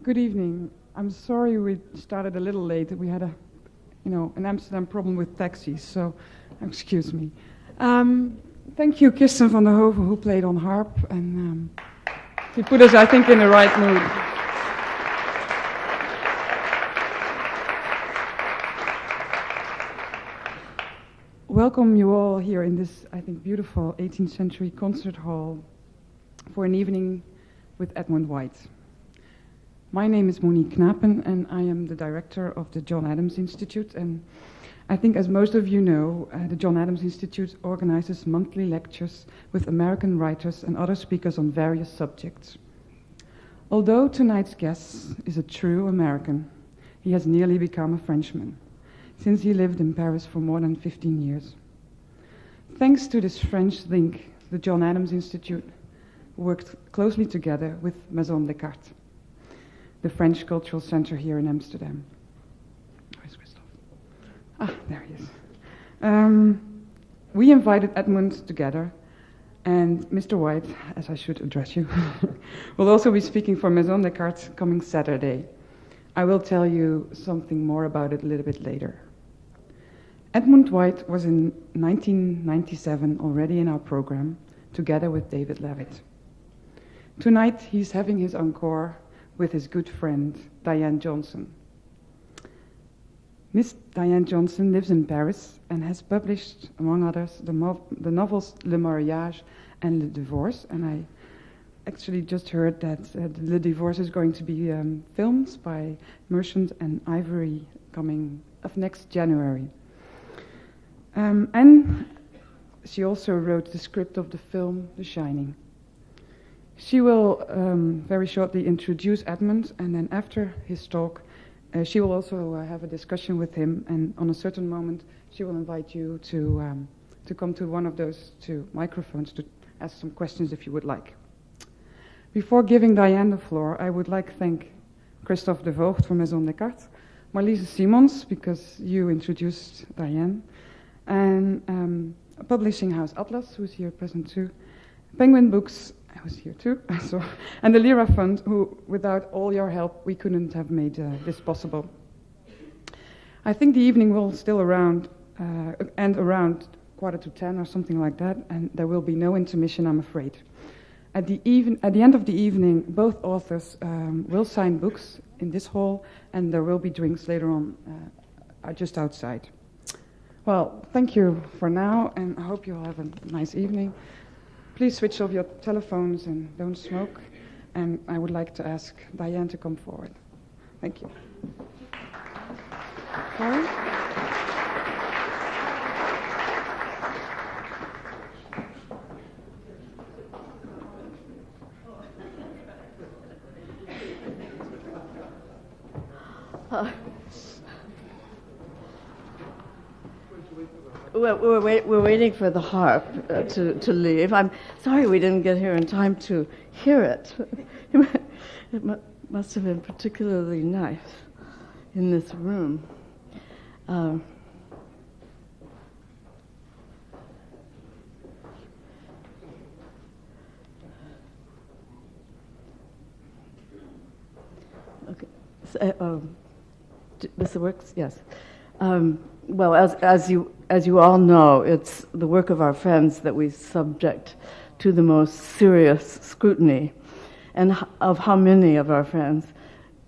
Good evening. I'm sorry we started a little late. We had an Amsterdam problem with taxis, so excuse me. Thank you, Kirsten van der Hoven, who played on harp, and he put us, I think, in the right mood. Welcome you all here in this, I think, beautiful 18th century concert hall for an evening with Edmund White. My name is Monique Knapen, and I am the director of the John Adams Institute. And I think, as most of you know, the John Adams Institute organizes monthly lectures with American writers and other speakers on various subjects. Although tonight's guest is a true American, he has nearly become a Frenchman, since he lived in Paris for more than 15 years. Thanks to this French link, the John Adams Institute worked closely together with Maison Descartes, the French Cultural Center here in Amsterdam. Where's Christophe? Ah, there he is. We invited Edmund together, and Mr. White, as I should address you, will also be speaking for Maison Descartes coming Saturday. I will tell you something more about it a little bit later. Edmund White was in 1997 already in our program, together with David Levitt. Tonight he's having his encore with his good friend, Diane Johnson. Miss Diane Johnson lives in Paris and has published, among others, the novels Le Mariage and Le Divorce, and I actually just heard that Le Divorce is going to be filmed by Merchant and Ivory coming of next January. And she also wrote the script of the film The Shining. She will very shortly introduce Edmund, and then after his talk, she will also have a discussion with him, and on a certain moment, she will invite you to come to one of those two microphones to ask some questions if you would like. Before giving Diane the floor, I would like to thank Christophe de Voogd from Maison Descartes, Marlise Simons, because you introduced Diane, and publishing house Atlas, who's here present too, Penguin Books, I was here too, and the Lira Fund, who, without all your help, we couldn't have made this possible. I think the evening will still end around 9:45 or something like that, and there will be no intermission, I'm afraid. At the end of the evening, both authors will sign books in this hall, and there will be drinks later on just outside. Well, thank you for now, and I hope you'll have a nice evening. Please switch off your telephones and don't smoke. And I would like to ask Diane to come forward. Thank you. Sorry? We're waiting for the harp to leave. I'm sorry we didn't get here in time to hear it. It must have been particularly nice in this room. Okay. So, this works? Yes. Well, as you all know, it's the work of our friends that we subject to the most serious scrutiny. And of how many of our friends,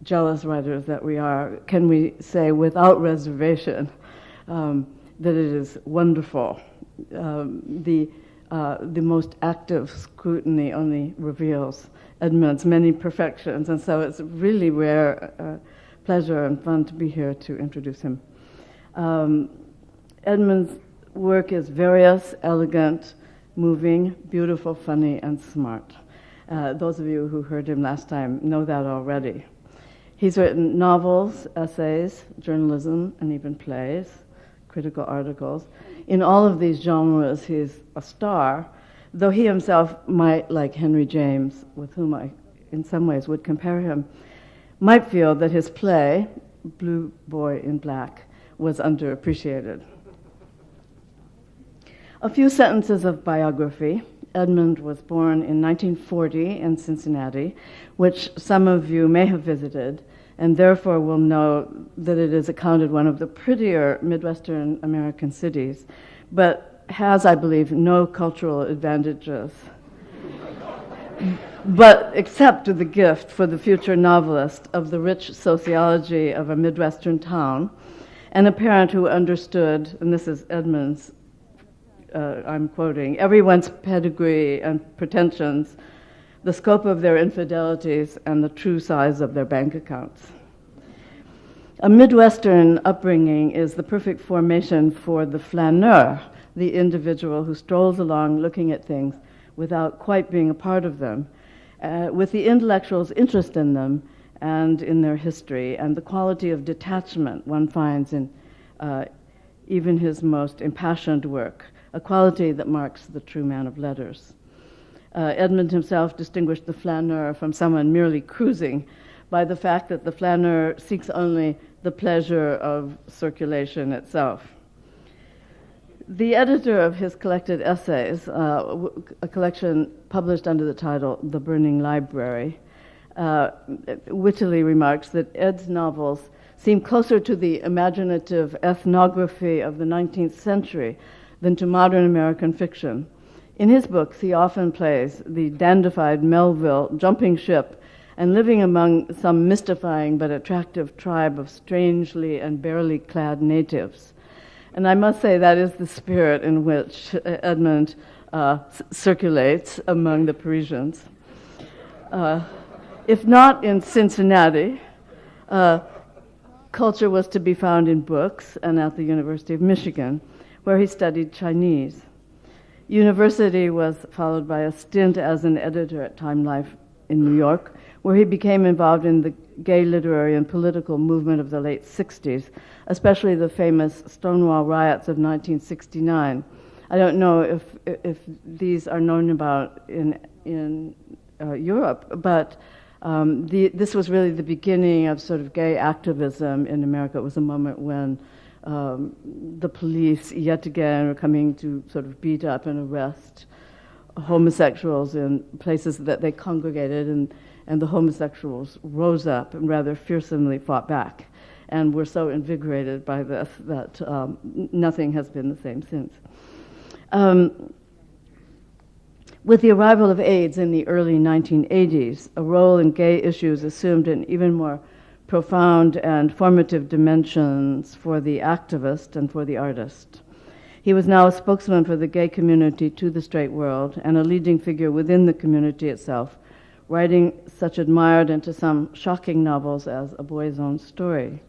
jealous writers that we are, can we say without reservation that it is wonderful? The most active scrutiny only reveals Edmund's many perfections, and so it's really rare pleasure and fun to be here to introduce him. Edmund's work is various, elegant, moving, beautiful, funny, and smart. Those of you who heard him last time know that already. He's written novels, essays, journalism, and even plays, critical articles. In all of these genres, he's a star, though he himself might, like Henry James, with whom I in some ways would compare him, might feel that his play, Blue Boy in Black, was underappreciated. A few sentences of biography. Edmund was born in 1940 in Cincinnati, which some of you may have visited, and therefore will know that it is accounted one of the prettier Midwestern American cities, but has, I believe, no cultural advantages. But except the gift for the future novelist of the rich sociology of a Midwestern town, and a parent who understood, and this is Edmund's, I'm quoting, everyone's pedigree and pretensions, the scope of their infidelities, and the true size of their bank accounts. A Midwestern upbringing is the perfect formation for the flaneur, the individual who strolls along looking at things without quite being a part of them, with the intellectual's interest in them and in their history, and the quality of detachment one finds in even his most impassioned work, a quality that marks the true man of letters. Edmund himself distinguished the flaneur from someone merely cruising by the fact that the flaneur seeks only the pleasure of circulation itself. The editor of his collected essays, a collection published under the title The Burning Library, wittily remarks that Ed's novels seem closer to the imaginative ethnography of the 19th century than to modern American fiction. In his books, he often plays the dandified Melville jumping ship and living among some mystifying but attractive tribe of strangely and barely clad natives. And I must say that is the spirit in which Edmund circulates among the Parisians. If not in Cincinnati, culture was to be found in books and at the University of Michigan, where he studied Chinese. University was followed by a stint as an editor at Time Life in New York, where he became involved in the gay literary and political movement of the late 60s, especially the famous Stonewall riots of 1969. I don't know if these are known about in Europe, but this was really the beginning of sort of gay activism in America. It was a moment when the police yet again were coming to sort of beat up and arrest homosexuals in places that they congregated, and the homosexuals rose up and rather fearsomely fought back, and were so invigorated by this that nothing has been the same since. With the arrival of AIDS in the early 1980s, a role in gay issues assumed an even more profound and formative dimensions for the activist and for the artist. He was now a spokesman for the gay community to the straight world and a leading figure within the community itself, writing such admired and to some shocking novels as A Boy's Own Story.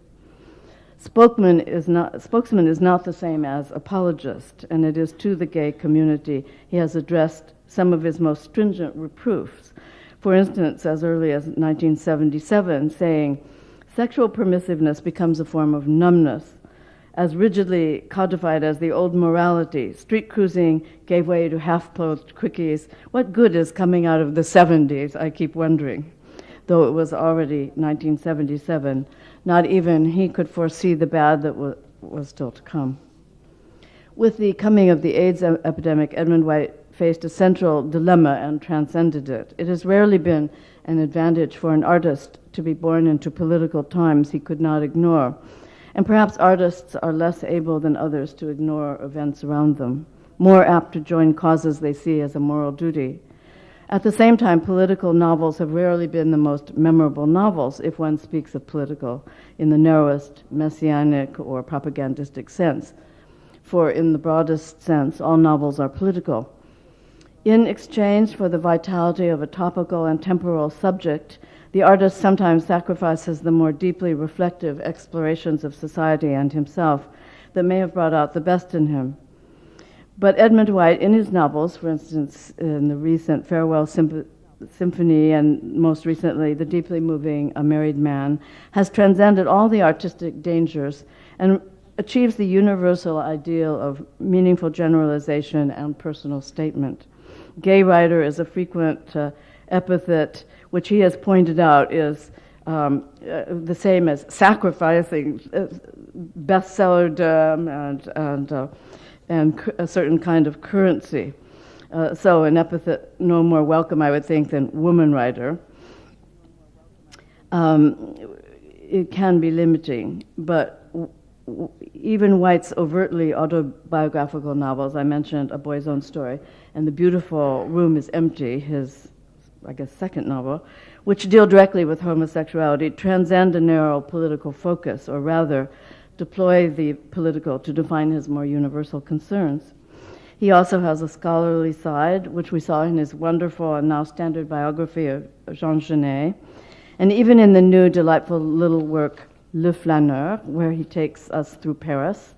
Spokesman is not the same as apologist, and it is to the gay community he has addressed some of his most stringent reproofs. For instance, as early as 1977, saying, "Sexual permissiveness becomes a form of numbness, as rigidly codified as the old morality. Street cruising gave way to half-clothed quickies. What good is coming out of the 70s, I keep wondering." Though it was already 1977, not even he could foresee the bad that was still to come. With the coming of the AIDS epidemic, Edmund White faced a central dilemma and transcended it. It has rarely been an advantage for an artist to be born into political times he could not ignore. And perhaps artists are less able than others to ignore events around them, more apt to join causes they see as a moral duty. At the same time, political novels have rarely been the most memorable novels, if one speaks of political in the narrowest messianic or propagandistic sense. For in the broadest sense, all novels are political. In exchange for the vitality of a topical and temporal subject, the artist sometimes sacrifices the more deeply reflective explorations of society and himself that may have brought out the best in him. But Edmund White, in his novels, for instance, in the recent Farewell Symphony and most recently the deeply moving A Married Man, has transcended all the artistic dangers and achieves the universal ideal of meaningful generalization and personal statement. Gay writer is a frequent epithet, which he has pointed out is the same as sacrificing bestsellerdom and a certain kind of currency. So an epithet no more welcome, I would think, than woman writer. It can be limiting, but even White's overtly autobiographical novels, I mentioned A Boy's Own Story, and The Beautiful Room is Empty, his, I guess, second novel, which deal directly with homosexuality, transcend a narrow political focus, or rather, deploy the political to define his more universal concerns. He also has a scholarly side, which we saw in his wonderful and now standard biography of Jean Genet, and even in the new delightful little work, Le Flaneur, where he takes us through Paris,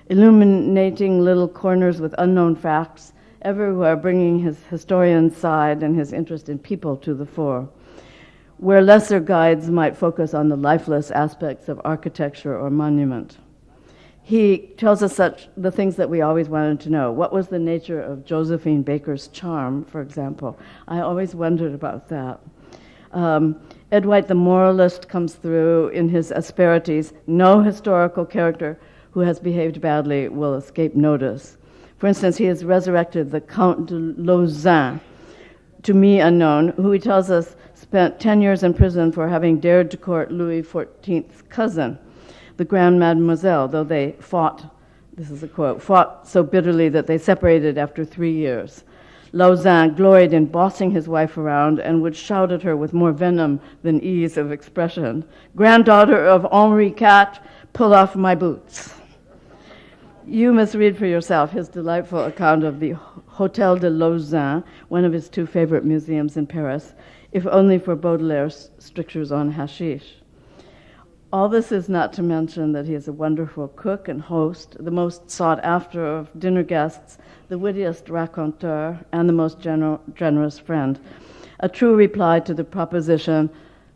illuminating little corners with unknown facts, everywhere bringing his historian side and his interest in people to the fore, where lesser guides might focus on the lifeless aspects of architecture or monument. He tells us the things that we always wanted to know. What was the nature of Josephine Baker's charm, for example? I always wondered about that. Ed White, the moralist, comes through in his asperities. No historical character who has behaved badly will escape notice. For instance, he has resurrected the Count de Lauzun, to me unknown, who he tells us spent 10 years in prison for having dared to court Louis XIV's cousin, the Grand Mademoiselle, though they fought, this is a quote, fought so bitterly that they separated after 3 years. Lauzun gloried in bossing his wife around and would shout at her with more venom than ease of expression. "Granddaughter of Henri IV, pull off my boots." You must read for yourself his delightful account of the Hôtel de Lauzun, one of his 2 favorite museums in Paris, if only for Baudelaire's strictures on hashish. All this is not to mention that he is a wonderful cook and host, the most sought after of dinner guests, the wittiest raconteur, and the most generous friend. A true reply to the proposition,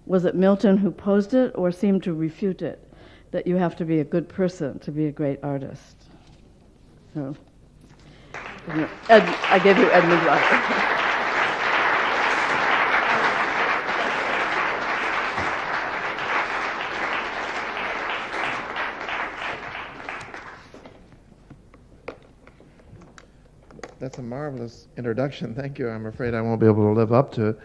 was it Milton who posed it or seemed to refute it, that you have to be a good person to be a great artist? So, I gave you Edmund White. That's a marvelous introduction. Thank you. I'm afraid I won't be able to live up to it.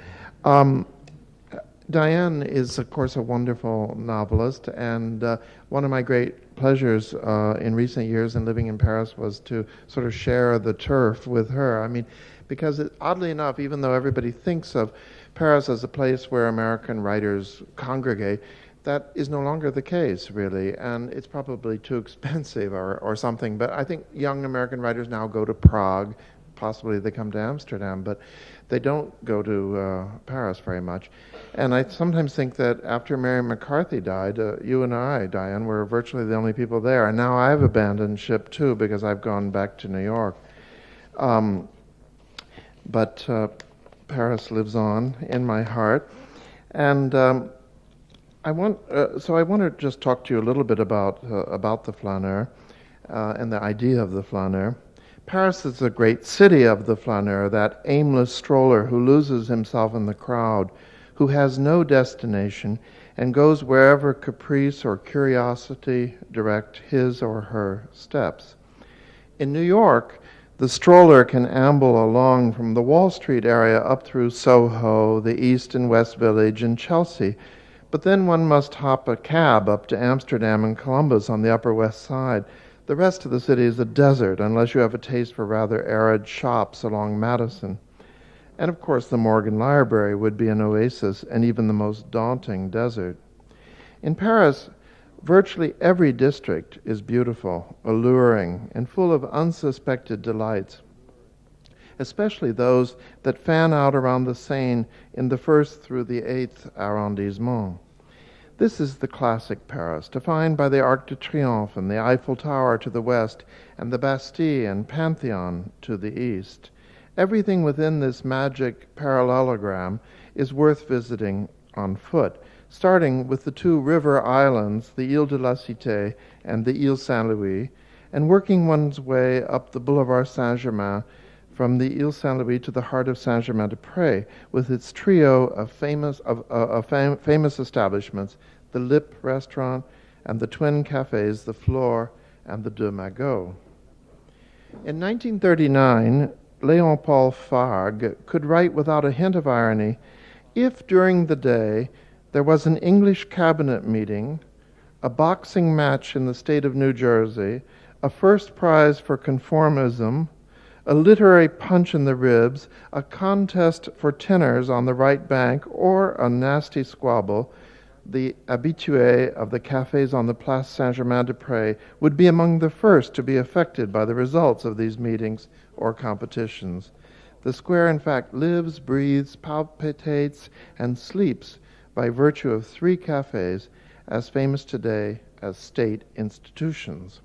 Diane is, of course, a wonderful novelist, and one of my great pleasures in recent years in living in Paris was to sort of share the turf with her. I mean, because oddly enough, even though everybody thinks of Paris as a place where American writers congregate, that is no longer the case, really, and it's probably too expensive or something. But I think young American writers now go to Prague, possibly they come to Amsterdam, but they don't go to Paris very much. And I sometimes think that after Mary McCarthy died, you and I, Diane, were virtually the only people there. And now I've abandoned ship, too, because I've gone back to New York. But Paris lives on in my heart. And I want to just talk to you a little bit about the flaneur and the idea of the flaneur. Paris is a great city of the flaneur, that aimless stroller who loses himself in the crowd, who has no destination and goes wherever caprice or curiosity direct his or her steps. In New York, the stroller can amble along from the Wall Street area up through Soho, the East and West Village, and Chelsea, but then one must hop a cab up to Amsterdam and Columbus on the Upper West Side. The rest of the city is a desert unless you have a taste for rather arid shops along Madison. And of course the Morgan Library would be an oasis and even the most daunting desert. In Paris, virtually every district is beautiful, alluring, and full of unsuspected delights, especially those that fan out around the Seine in the 1st through the 8th arrondissement. This is the classic Paris, defined by the Arc de Triomphe and the Eiffel Tower to the west, and the Bastille and Pantheon to the east. Everything within this magic parallelogram is worth visiting on foot, starting with the 2 river islands, the Ile de la Cité and the Ile Saint-Louis, and working one's way up the Boulevard Saint-Germain from the Ile Saint-Louis to the heart of Saint-Germain-des-Prés, with its trio of famous establishments, the Lip restaurant and the twin cafes, the Flore and the Deux Magots. In 1939, Léon Paul Fargue could write without a hint of irony, if during the day there was an English cabinet meeting, a boxing match in the state of New Jersey, a first prize for conformism, a literary punch in the ribs, a contest for tenors on the right bank, or a nasty squabble, the habitués of the cafes on the Place Saint-Germain-des-Prés would be among the first to be affected by the results of these meetings or competitions. The square, in fact, lives, breathes, palpitates, and sleeps by virtue of 3 cafes as famous today as state institutions.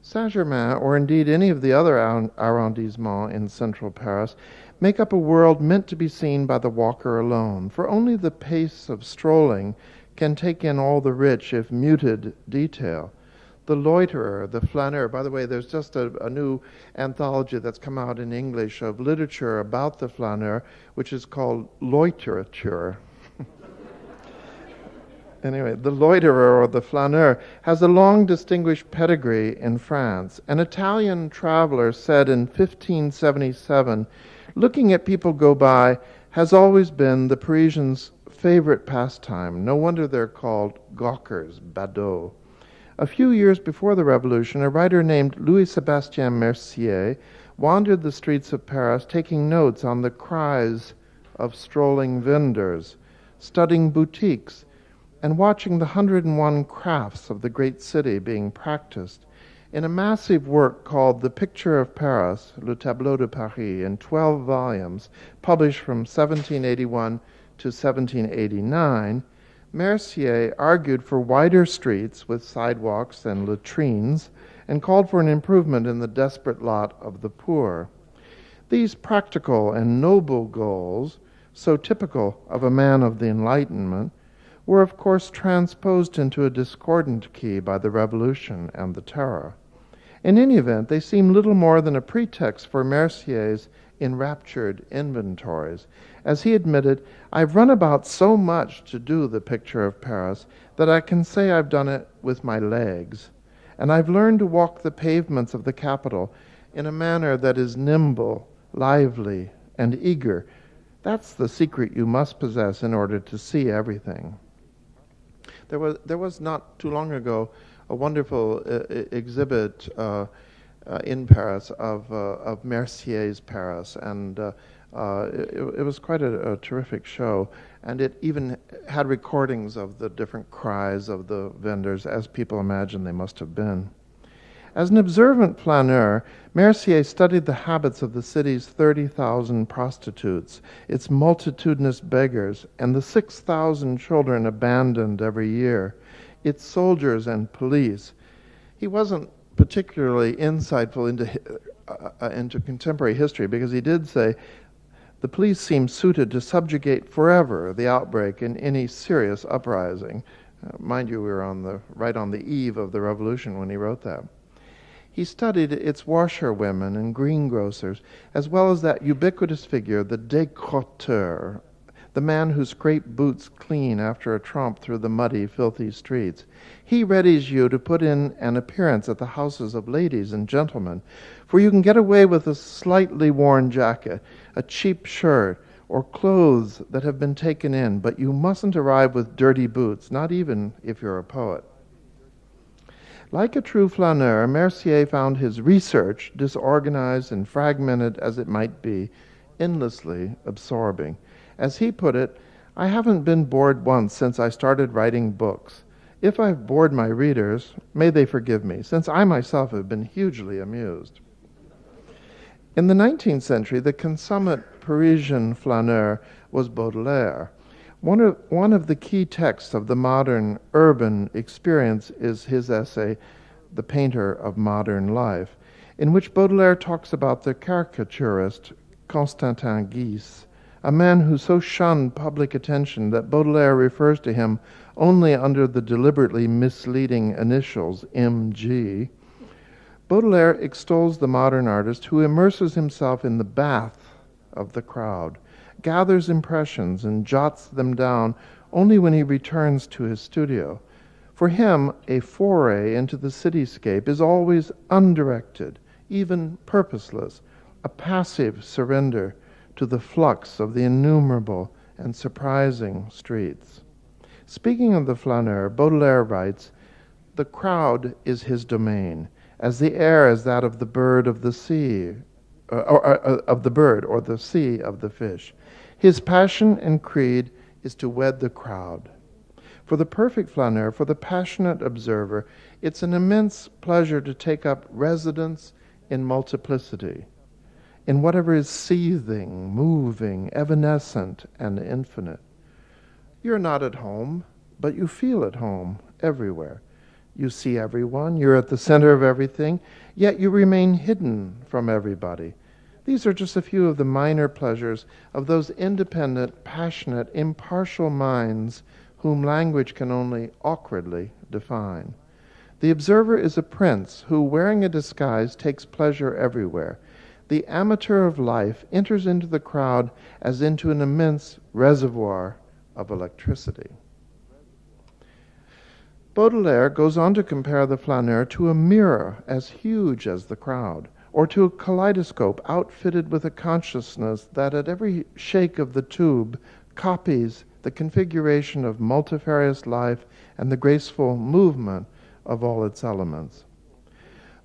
Saint-Germain, or indeed any of the other arrondissements in central Paris, make up a world meant to be seen by the walker alone, for only the pace of strolling can take in all the rich, if muted, detail. The loiterer, the flaneur. By the way, there's just a new anthology that's come out in English of literature about the flaneur, which is called Loiterature. Anyway, the loiterer or the flaneur has a long distinguished pedigree in France. An Italian traveler said in 1577, looking at people go by has always been the Parisians' favorite pastime. No wonder they're called gawkers, badauds. A few years before the Revolution, a writer named Louis-Sébastien Mercier wandered the streets of Paris taking notes on the cries of strolling vendors, studying boutiques, and watching the 101 crafts of the great city being practiced in a massive work called The Picture of Paris, Le Tableau de Paris, in 12 volumes, published from 1781 to 1789. Mercier argued for wider streets with sidewalks and latrines and called for an improvement in the desperate lot of the poor. These practical and noble goals, so typical of a man of the Enlightenment, were of course transposed into a discordant key by the Revolution and the Terror. In any event, they seem little more than a pretext for Mercier's enraptured inventories. As he admitted, I've run about so much to do the picture of Paris that I can say I've done it with my legs. And I've learned to walk the pavements of the capital in a manner that is nimble, lively, and eager. That's the secret you must possess in order to see everything. There was not too long ago a wonderful exhibit in Paris of Mercier's Paris, and it was quite a terrific show, and it even had recordings of the different cries of the vendors, as people imagine they must have been. As an observant flaneur, Mercier studied the habits of the city's 30,000 prostitutes, its multitudinous beggars, and the 6,000 children abandoned every year, its soldiers and police. He wasn't particularly insightful into contemporary history, because he did say, the police seemed suited to subjugate forever the outbreak in any serious uprising. Mind you, we were right on the eve of the revolution when he wrote that. He studied its washerwomen and greengrocers, as well as that ubiquitous figure, the décrotteur, the man who scraped boots clean after a tramp through the muddy, filthy streets. He readies you to put in an appearance at the houses of ladies and gentlemen, for you can get away with a slightly worn jacket, a cheap shirt, or clothes that have been taken in, but you mustn't arrive with dirty boots, not even if you're a poet. Like a true flaneur, Mercier found his research, disorganized and fragmented as it might be, endlessly absorbing. As he put it, I haven't been bored once since I started writing books. If I've bored my readers, may they forgive me, since I myself have been hugely amused. In the 19th century, the consummate Parisian flaneur was Baudelaire. One of the key texts of the modern urban experience is his essay, The Painter of Modern Life, in which Baudelaire talks about the caricaturist Constantin Guise, a man who so shunned public attention that Baudelaire refers to him only under the deliberately misleading initials M.G. Baudelaire extols the modern artist who immerses himself in the bath of the crowd, gathers impressions and jots them down only when he returns to his studio. For him, a foray into the cityscape is always undirected, even purposeless, a passive surrender to the flux of the innumerable and surprising streets. Speaking of the flaneur, Baudelaire writes, "The crowd is his domain, as the air is that of the bird of the sea, of the bird, or the sea of the fish. His passion and creed is to wed the crowd." For the perfect flaneur, for the passionate observer, it's an immense pleasure to take up residence in multiplicity, in whatever is seething, moving, evanescent, and infinite. You're not at home, but you feel at home everywhere. You see everyone, you're at the center of everything, yet you remain hidden from everybody. These are just a few of the minor pleasures of those independent, passionate, impartial minds whom language can only awkwardly define. The observer is a prince who, wearing a disguise, takes pleasure everywhere. The amateur of life enters into the crowd as into an immense reservoir of electricity. Baudelaire goes on to compare the flaneur to a mirror as huge as the crowd, or to a kaleidoscope outfitted with a consciousness that at every shake of the tube copies the configuration of multifarious life and the graceful movement of all its elements.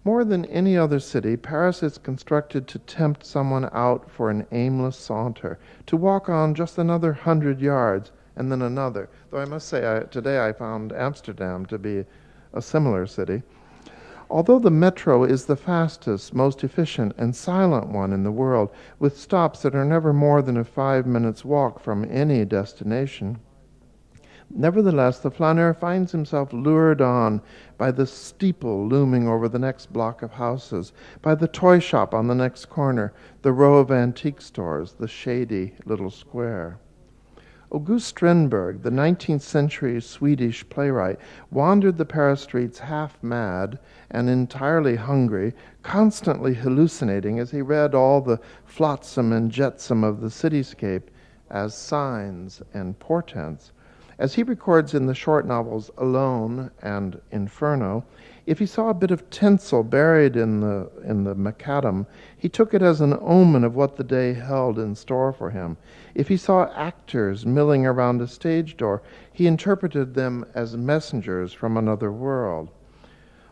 More than any other city, Paris is constructed to tempt someone out for an aimless saunter, to walk on just another 100 yards and then another. Though I must say, today I found Amsterdam to be a similar city. Although the metro is the fastest, most efficient, and silent one in the world, with stops that are never more than a 5 minutes walk from any destination, nevertheless, the flaneur finds himself lured on by the steeple looming over the next block of houses, by the toy shop on the next corner, the row of antique stores, the shady little square. August Strindberg, the 19th century Swedish playwright, wandered the Paris streets half mad and entirely hungry, constantly hallucinating as he read all the flotsam and jetsam of the cityscape as signs and portents. As he records in the short novels Alone and Inferno, if he saw a bit of tinsel buried in the macadam, he took it as an omen of what the day held in store for him. If he saw actors milling around a stage door, he interpreted them as messengers from another world.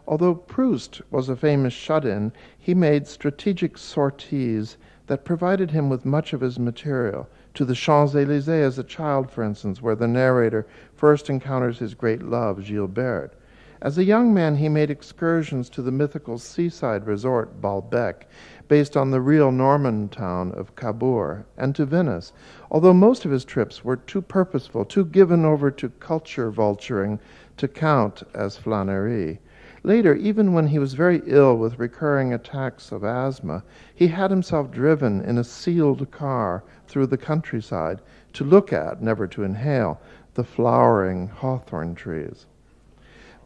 Although Proust was a famous shut-in, he made strategic sorties that provided him with much of his material. To the Champs-Élysées as a child, for instance, where the narrator first encounters his great love, Gilberte. As a young man, he made excursions to the mythical seaside resort Baalbek, based on the real Norman town of Cabourg, and to Venice, although most of his trips were too purposeful, too given over to culture vulturing to count as flânerie. Later, even when he was very ill with recurring attacks of asthma, he had himself driven in a sealed car through the countryside to look at, never to inhale, the flowering hawthorn trees.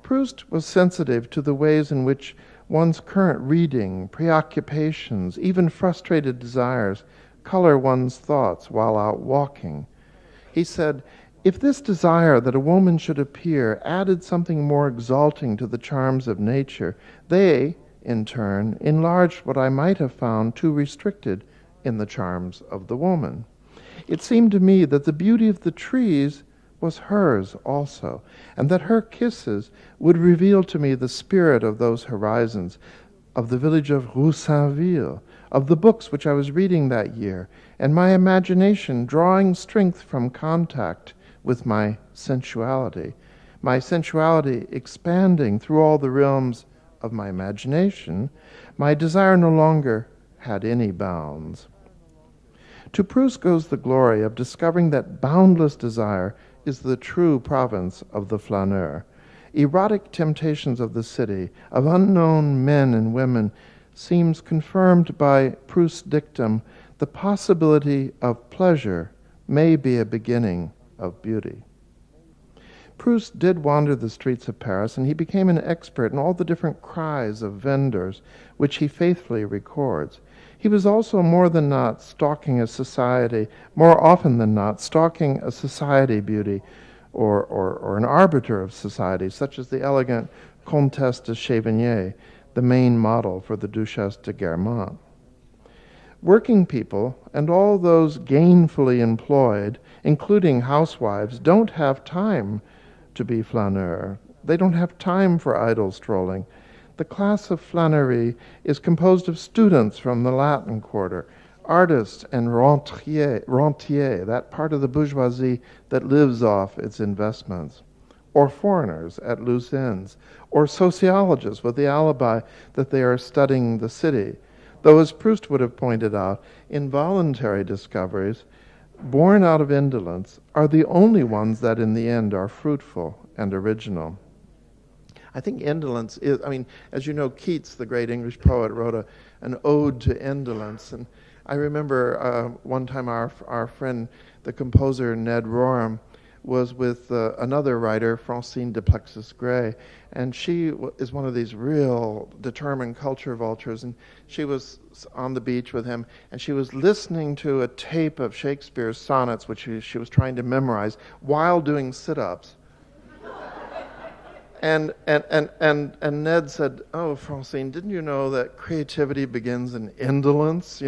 Proust was sensitive to the ways in which one's current reading, preoccupations, even frustrated desires color one's thoughts while out walking. He said, "If this desire that a woman should appear added something more exalting to the charms of nature, they, in turn, enlarged what I might have found too restricted in the charms of the woman. It seemed to me that the beauty of the trees was hers also, and that her kisses would reveal to me the spirit of those horizons, of the village of Roussainville, of the books which I was reading that year, and my imagination drawing strength from contact with my sensuality expanding through all the realms of my imagination, my desire no longer had any bounds." To Proust goes the glory of discovering that boundless desire is the true province of the flaneur. Erotic temptations of the city, of unknown men and women, seems confirmed by Proust's dictum, the possibility of pleasure may be a beginning of beauty. Proust did wander the streets of Paris, and he became an expert in all the different cries of vendors, which he faithfully records. He was also more often than not stalking a society beauty or an arbiter of society, such as the elegant Comtesse de Chévigné, the main model for the Duchesse de Guermantes. Working people and all those gainfully employed, including housewives, don't have time to be flaneur. They don't have time for idle strolling. The class of flânerie is composed of students from the Latin Quarter, artists and rentiers, that part of the bourgeoisie that lives off its investments, or foreigners at loose ends, or sociologists with the alibi that they are studying the city. Though, as Proust would have pointed out, involuntary discoveries, born out of indolence, are the only ones that in the end are fruitful and original. I think indolence is, as you know, Keats, the great English poet, wrote an ode to indolence. And I remember one time our friend, the composer Ned Rorem, was with another writer, Francine de Plexus Gray, and she is one of these real determined culture vultures, and she was on the beach with him, and she was listening to a tape of Shakespeare's sonnets, which she was trying to memorize, while doing sit-ups. And Ned said, "Oh, Francine, didn't you know that creativity begins in indolence?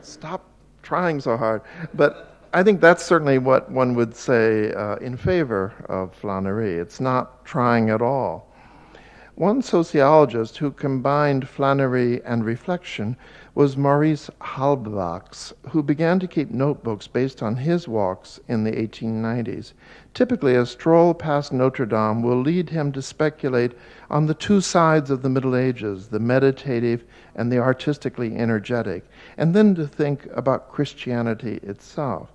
Stop trying so hard." But I think that's certainly what one would say in favor of flânerie. It's not trying at all. One sociologist who combined flânerie and reflection was Maurice Halbwachs, who began to keep notebooks based on his walks in the 1890s. Typically, a stroll past Notre Dame will lead him to speculate on the two sides of the Middle Ages, the meditative and the artistically energetic, and then to think about Christianity itself.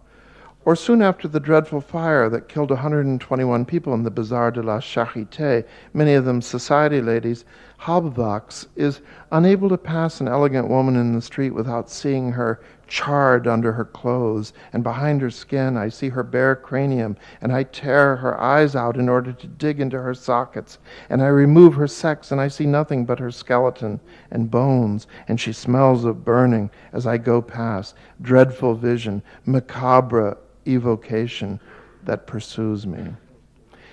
Or soon after the dreadful fire that killed 121 people in the Bazaar de la Charité, many of them society ladies, Halbwachs is unable to pass an elegant woman in the street without seeing her charred under her clothes, and behind her skin I see her bare cranium, and I tear her eyes out in order to dig into her sockets, and I remove her sex, and I see nothing but her skeleton and bones, and she smells of burning as I go past. Dreadful vision, macabre evocation that pursues me.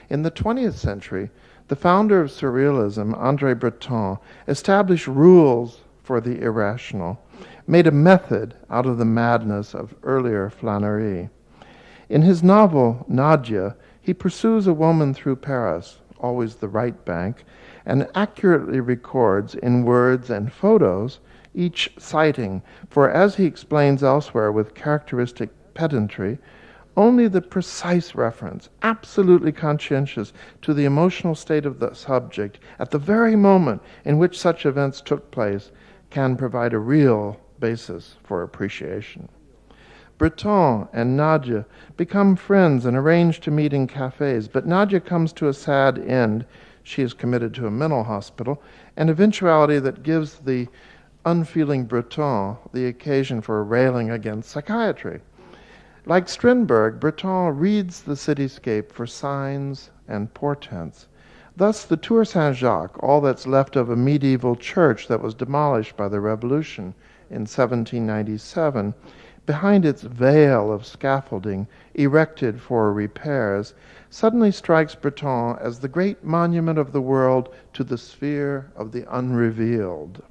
In the 20th century, the founder of Surrealism, André Breton, established rules for the irrational, made a method out of the madness of earlier flânerie. In his novel, Nadia, he pursues a woman through Paris, always the right bank, and accurately records in words and photos each sighting, for as he explains elsewhere with characteristic pedantry, only the precise reference, absolutely conscientious to the emotional state of the subject at the very moment in which such events took place, can provide a real basis for appreciation. Breton and Nadia become friends and arrange to meet in cafes, but Nadia comes to a sad end. She is committed to a mental hospital, an eventuality that gives the unfeeling Breton the occasion for railing against psychiatry. Like Strindberg, Breton reads the cityscape for signs and portents. Thus, the Tour Saint-Jacques, all that's left of a medieval church that was demolished by the Revolution in 1797, behind its veil of scaffolding erected for repairs, suddenly strikes Breton as the great monument of the world to the sphere of the unrevealed.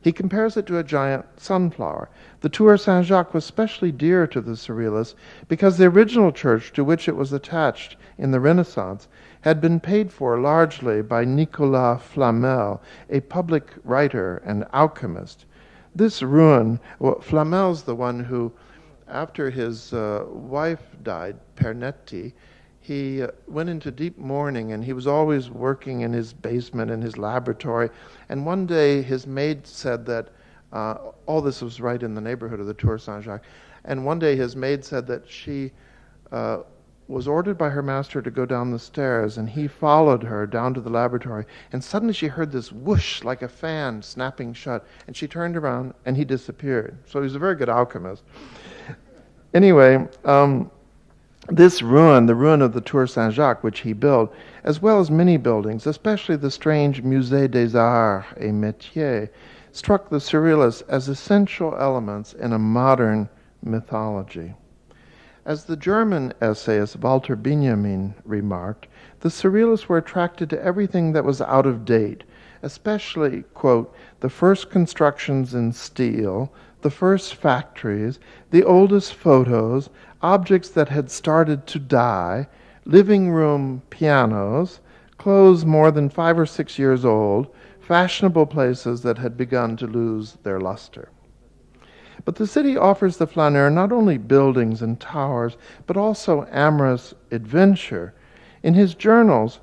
He compares it to a giant sunflower. The Tour Saint-Jacques was specially dear to the Surrealists because the original church to which it was attached in the Renaissance had been paid for largely by Nicolas Flamel, a public writer and alchemist. This ruin, Flamel's the one who, after his wife died, Pernetti, he went into deep mourning, and he was always working in his basement, in his laboratory. And one day his maid said that, all this was right in the neighborhood of the Tour Saint-Jacques, and one day his maid said that she was ordered by her master to go down the stairs, and he followed her down to the laboratory, and suddenly she heard this whoosh like a fan snapping shut, and she turned around and he disappeared. So he was a very good alchemist. Anyway, this ruin, the ruin of the Tour Saint-Jacques, which he built, as well as many buildings, especially the strange Musée des Arts et Métiers, struck the Surrealists as essential elements in a modern mythology. As the German essayist Walter Benjamin remarked, the Surrealists were attracted to everything that was out of date, especially, quote, the first constructions in steel, the first factories, the oldest photos, objects that had started to die, living room pianos, clothes more than 5 or 6 years old, fashionable places that had begun to lose their luster. But the city offers the Flaneur not only buildings and towers, but also amorous adventure. In his journals,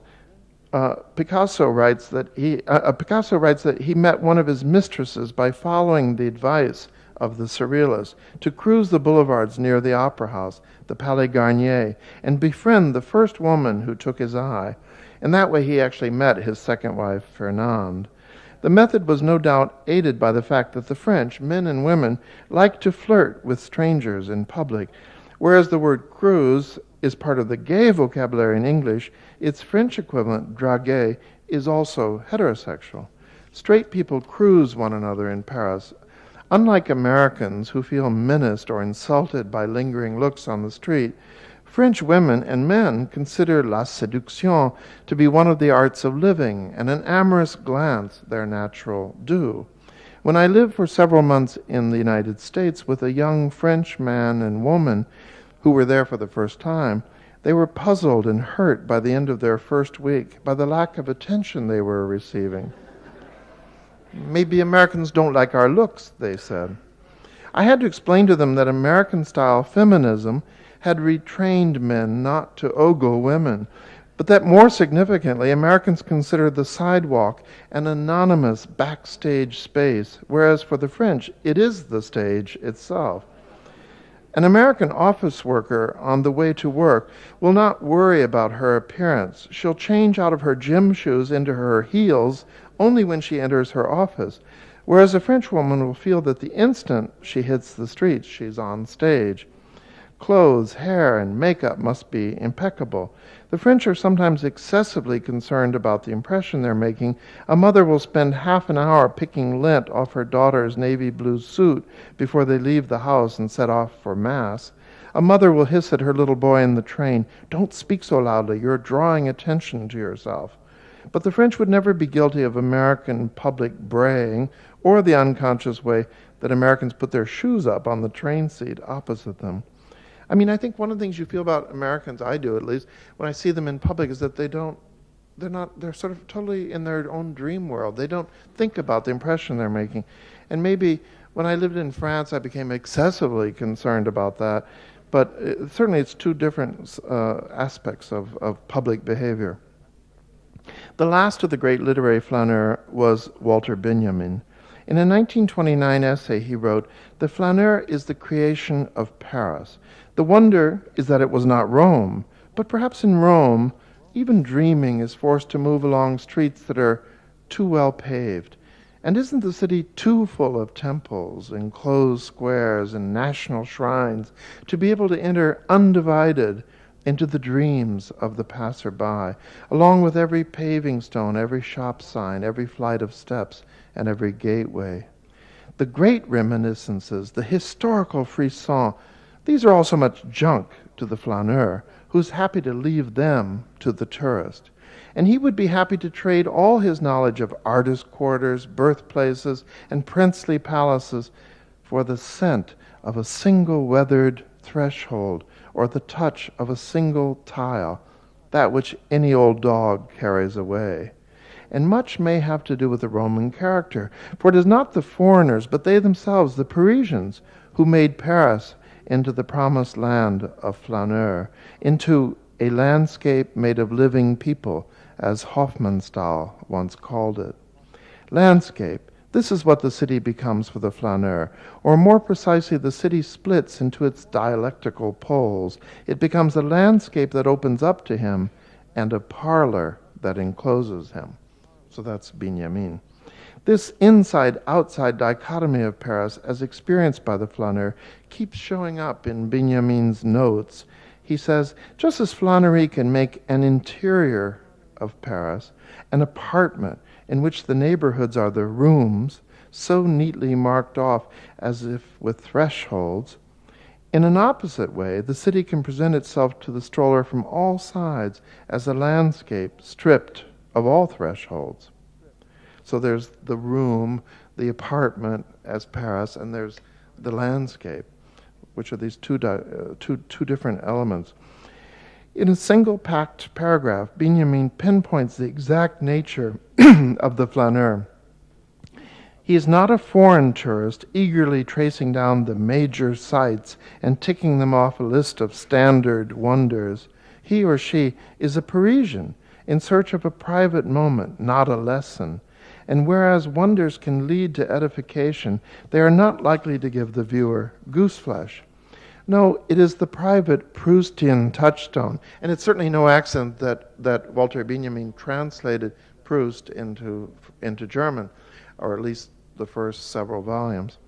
Picasso writes that he met one of his mistresses by following the advice of the Surrealists to cruise the boulevards near the Opera House, the Palais Garnier, and befriend the first woman who took his eye. And that way he actually met his second wife, Fernande. The method was no doubt aided by the fact that the French, men and women, like to flirt with strangers in public. Whereas the word cruise is part of the gay vocabulary in English, its French equivalent, draguer, is also heterosexual. Straight people cruise one another in Paris. Unlike Americans who feel menaced or insulted by lingering looks on the street, French women and men consider la séduction to be one of the arts of living, and an amorous glance their natural due. When I lived for several months in the United States with a young French man and woman who were there for the first time, they were puzzled and hurt by the end of their first week by the lack of attention they were receiving. Maybe Americans don't like our looks, they said. I had to explain to them that American-style feminism had retrained men not to ogle women, but that more significantly, Americans consider the sidewalk an anonymous backstage space, whereas for the French, it is the stage itself. An American office worker on the way to work will not worry about her appearance. She'll change out of her gym shoes into her heels only when she enters her office, whereas a French woman will feel that the instant she hits the streets, she's on stage. Clothes, hair, and makeup must be impeccable. The French are sometimes excessively concerned about the impression they're making. A mother will spend half an hour picking lint off her daughter's navy blue suit before they leave the house and set off for Mass. A mother will hiss at her little boy in the train, "Don't speak so loudly, you're drawing attention to yourself." But the French would never be guilty of American public braying or the unconscious way that Americans put their shoes up on the train seat opposite them. I mean, I think one of the things you feel about Americans, I do at least, when I see them in public, is that they're sort of totally in their own dream world. They don't think about the impression they're making. And maybe when I lived in France, I became excessively concerned about that. But certainly it's two different aspects of public behavior. The last of the great literary flaneurs was Walter Benjamin. In a 1929 essay he wrote, "The flaneur is the creation of Paris. The wonder is that it was not Rome, but perhaps in Rome, even dreaming is forced to move along streets that are too well paved. And isn't the city too full of temples, enclosed squares, and national shrines to be able to enter undivided into the dreams of the passer-by, along with every paving stone, every shop sign, every flight of steps, and every gateway? The great reminiscences, the historical frissons, these are all so much junk to the flaneur, who's happy to leave them to the tourist. And he would be happy to trade all his knowledge of artist quarters, birthplaces, and princely palaces for the scent of a single weathered threshold or the touch of a single tile, that which any old dog carries away. And much may have to do with the Roman character, for it is not the foreigners, but they themselves, the Parisians, who made Paris into the promised land of flaneur, into a landscape made of living people, as Hofmannsthal once called it. Landscape, this is what the city becomes for the flaneur, or more precisely, the city splits into its dialectical poles. It becomes a landscape that opens up to him and a parlor that encloses him. So that's Benjamin. This inside-outside dichotomy of Paris, as experienced by the flaneur, keeps showing up in Benjamin's notes. He says, just as flânerie can make an interior of Paris, an apartment in which the neighborhoods are the rooms, so neatly marked off as if with thresholds, in an opposite way, the city can present itself to the stroller from all sides as a landscape stripped of all thresholds. So there's the room, the apartment as Paris, and there's the landscape, which are these two different elements. In a single packed paragraph, Benjamin pinpoints the exact nature of the flaneur. He is not a foreign tourist eagerly tracing down the major sights and ticking them off a list of standard wonders. He or she is a Parisian in search of a private moment, not a lesson. And whereas wonders can lead to edification, they are not likely to give the viewer gooseflesh. No, it is the private Proustian touchstone. And it's certainly no accident that Walter Benjamin translated Proust into German, or at least the first several volumes.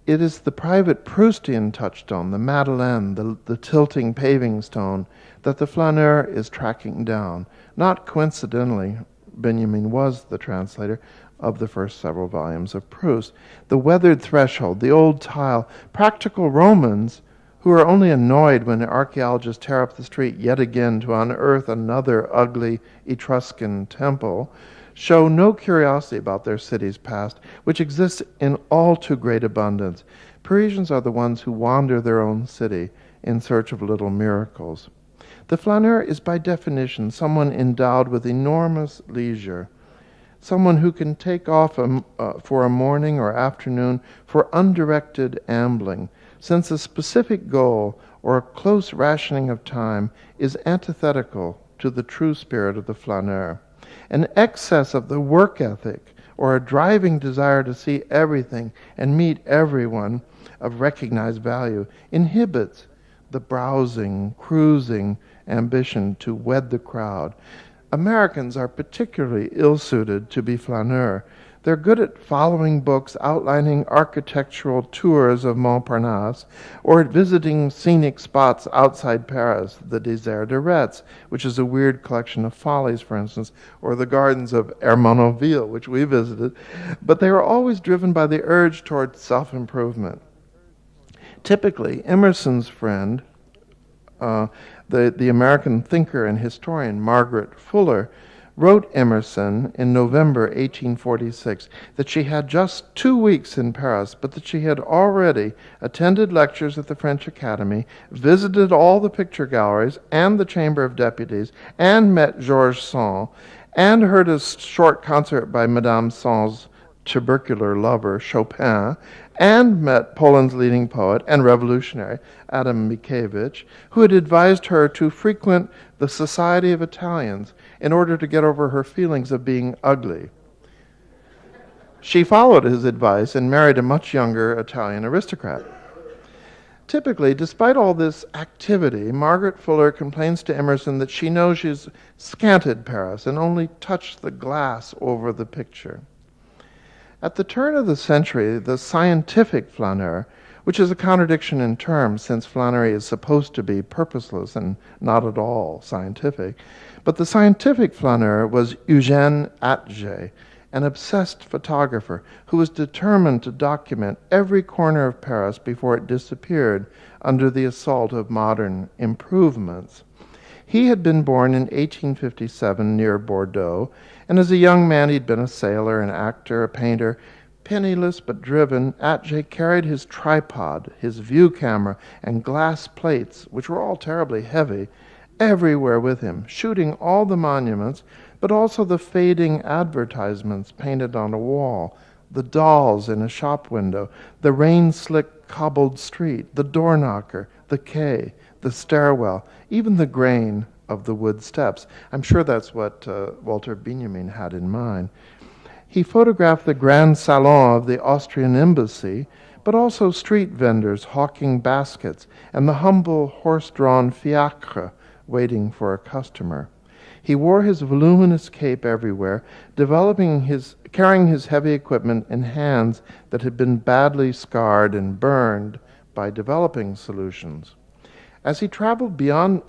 It is the private Proustian touchstone, the Madeleine, the tilting paving stone, that the flaneur is tracking down. Not coincidentally, Benjamin was the translator of the first several volumes of Proust. The weathered threshold, the old tile, practical Romans who are only annoyed when archaeologists tear up the street yet again to unearth another ugly Etruscan temple, show no curiosity about their city's past, which exists in all too great abundance. Parisians are the ones who wander their own city in search of little miracles. The flaneur is by definition someone endowed with enormous leisure, someone who can take off for a morning or afternoon for undirected ambling, since a specific goal or a close rationing of time is antithetical to the true spirit of the flaneur. An excess of the work ethic or a driving desire to see everything and meet everyone of recognized value inhibits the browsing, cruising ambition to wed the crowd. Americans are particularly ill-suited to be flaneurs. They're good at following books outlining architectural tours of Montparnasse or at visiting scenic spots outside Paris, the Désert de Retz, which is a weird collection of follies, for instance, or the gardens of Hermonville, which we visited. But they are always driven by the urge toward self-improvement. Typically, Emerson's friend, the American thinker and historian Margaret Fuller, wrote Emerson in November 1846 that she had just 2 weeks in Paris, but that she had already attended lectures at the French Academy, visited all the picture galleries and the Chamber of Deputies, and met Georges Sand, and heard a short concert by Madame Sand's tubercular lover, Chopin, and met Poland's leading poet and revolutionary, Adam Mickiewicz, who had advised her to frequent the Society of Italians in order to get over her feelings of being ugly. She followed his advice and married a much younger Italian aristocrat. Typically, despite all this activity, Margaret Fuller complains to Emerson that she knows she's scanted Paris and only touched the glass over the picture. At the turn of the century, the scientific flaneur, which is a contradiction in terms since flânerie is supposed to be purposeless and not at all scientific, but the scientific flaneur was Eugène Atget, an obsessed photographer who was determined to document every corner of Paris before it disappeared under the assault of modern improvements. He had been born in 1857 near Bordeaux, and as a young man he'd been a sailor, an actor, a painter. Penniless but driven, Atget carried his tripod, his view camera, and glass plates, which were all terribly heavy, everywhere with him, shooting all the monuments, but also the fading advertisements painted on a wall, the dolls in a shop window, the rain-slick cobbled street, the door knocker, the quay, the stairwell, even the grain of the wood steps. I'm sure that's what Walter Benjamin had in mind. He photographed the Grand Salon of the Austrian embassy, but also street vendors hawking baskets and the humble horse-drawn fiacre waiting for a customer. He wore his voluminous cape everywhere, carrying his heavy equipment in hands that had been badly scarred and burned by developing solutions. As he traveled beyond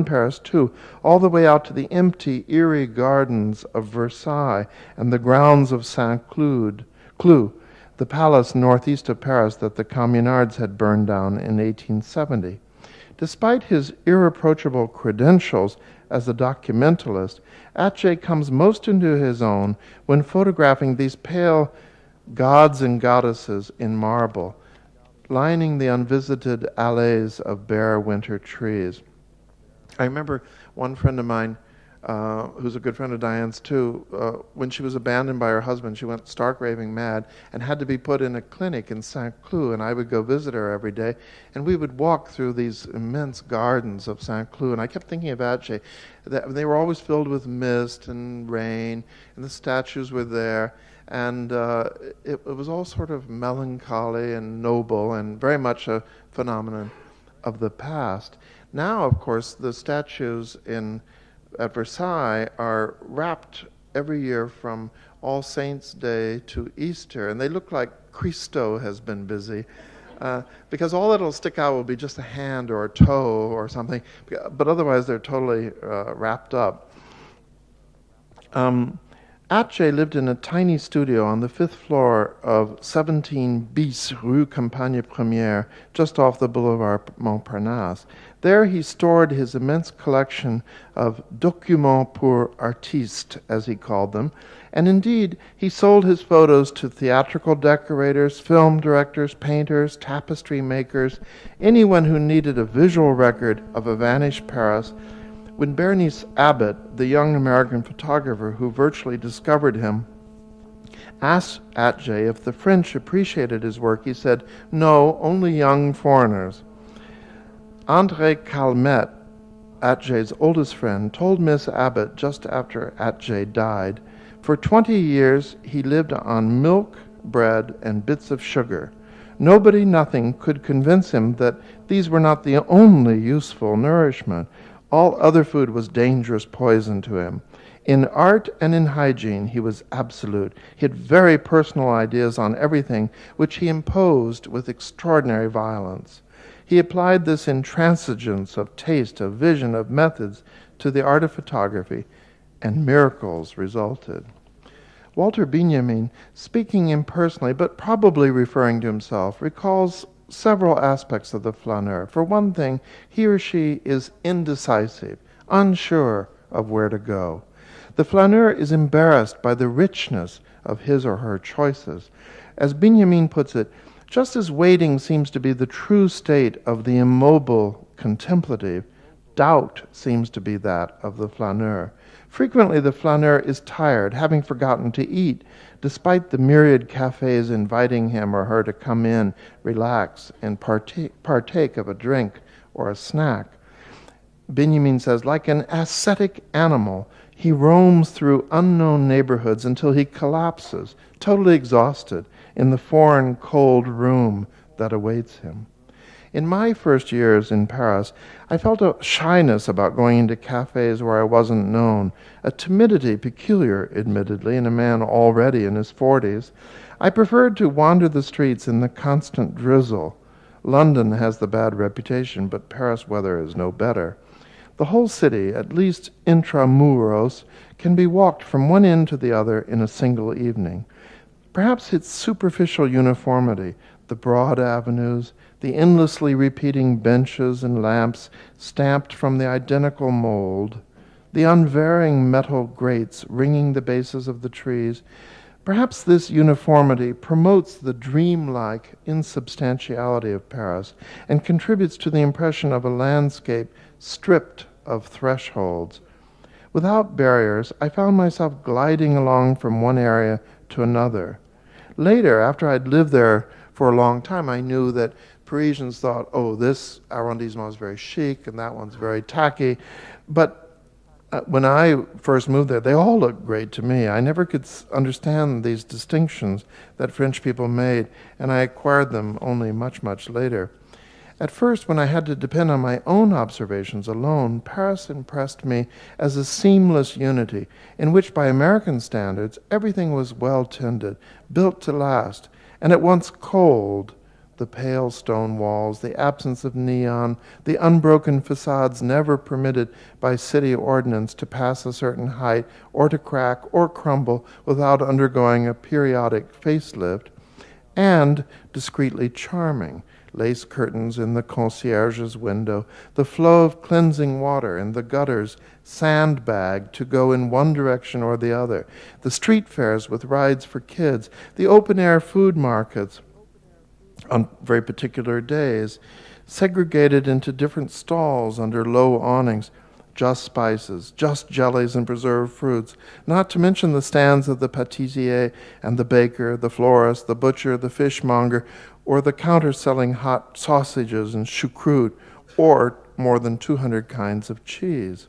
Paris too, all the way out to the empty, eerie gardens of Versailles and the grounds of Saint-Cloud, the palace northeast of Paris that the Communards had burned down in 1870. Despite his irreproachable credentials, as a documentalist, Atget comes most into his own when photographing these pale gods and goddesses in marble, lining the unvisited alleys of bare winter trees. I remember one friend of mine, who's a good friend of Diane's too, when she was abandoned by her husband, she went stark raving mad and had to be put in a clinic in Saint Cloud, and I would go visit her every day, and we would walk through these immense gardens of Saint Cloud, and I kept thinking of Atget. They were always filled with mist and rain, and the statues were there, and it was all sort of melancholy and noble and very much a phenomenon of the past. Now, of course, the statues at Versailles are wrapped every year from All Saints' Day to Easter, and they look like Christo has been busy, because all that'll stick out will be just a hand or a toe or something, but otherwise they're totally wrapped up. Atget lived in a tiny studio on the 5th floor of 17 bis Rue Campagne Première, just off the boulevard Montparnasse. There he stored his immense collection of documents pour artistes, as he called them, and indeed he sold his photos to theatrical decorators, film directors, painters, tapestry makers, anyone who needed a visual record of a vanished Paris. When Bernice Abbott, the young American photographer who virtually discovered him, asked Atget if the French appreciated his work, he said, "No, only young foreigners." André Calmette, Atget's oldest friend, told Miss Abbott just after Atget died, "For 20 years he lived on milk, bread, and bits of sugar. Nobody, nothing could convince him that these were not the only useful nourishment. All other food was dangerous poison to him. In art and in hygiene, he was absolute. He had very personal ideas on everything, which he imposed with extraordinary violence. He applied this intransigence of taste, of vision, of methods to the art of photography, and miracles resulted." Walter Benjamin, speaking impersonally, but probably referring to himself, recalls several aspects of the flaneur. For one thing, he or she is indecisive, unsure of where to go. The flaneur is embarrassed by the richness of his or her choices. As Benjamin puts it, just as waiting seems to be the true state of the immobile contemplative, doubt seems to be that of the flaneur. Frequently the flaneur is tired, having forgotten to eat, despite the myriad cafes inviting him or her to come in, relax, and partake of a drink or a snack. Benjamin says, like an ascetic animal, he roams through unknown neighborhoods until he collapses, totally exhausted, in the foreign, cold room that awaits him. In my first years in Paris, I felt a shyness about going into cafes where I wasn't known, a timidity peculiar, admittedly, in a man already in his 40s. I preferred to wander the streets in the constant drizzle. London has the bad reputation, but Paris weather is no better. The whole city, at least intramuros, can be walked from one end to the other in a single evening. Perhaps its superficial uniformity, the broad avenues, the endlessly repeating benches and lamps stamped from the identical mold, the unvarying metal grates ringing the bases of the trees, perhaps this uniformity promotes the dreamlike insubstantiality of Paris and contributes to the impression of a landscape stripped of thresholds. Without barriers, I found myself gliding along from one area to another. Later, after I'd lived there for a long time, I knew that Parisians thought, oh, this arrondissement is very chic and that one's very tacky. But when I first moved there, they all looked great to me. I never could understand these distinctions that French people made, and I acquired them only much, much later. At first, when I had to depend on my own observations alone, Paris impressed me as a seamless unity in which, by American standards, everything was well tended, built to last, and at once cold. The pale stone walls, the absence of neon, the unbroken facades never permitted by city ordinance to pass a certain height or to crack or crumble without undergoing a periodic facelift, and discreetly charming. Lace curtains in the concierge's window, the flow of cleansing water in the gutters, sandbagged to go in one direction or the other, the street fairs with rides for kids, the open-air food markets on very particular days, segregated into different stalls under low awnings, just spices, just jellies and preserved fruits, not to mention the stands of the pâtissier and the baker, the florist, the butcher, the fishmonger, or the counter selling hot sausages and choucroute, or more than 200 kinds of cheese.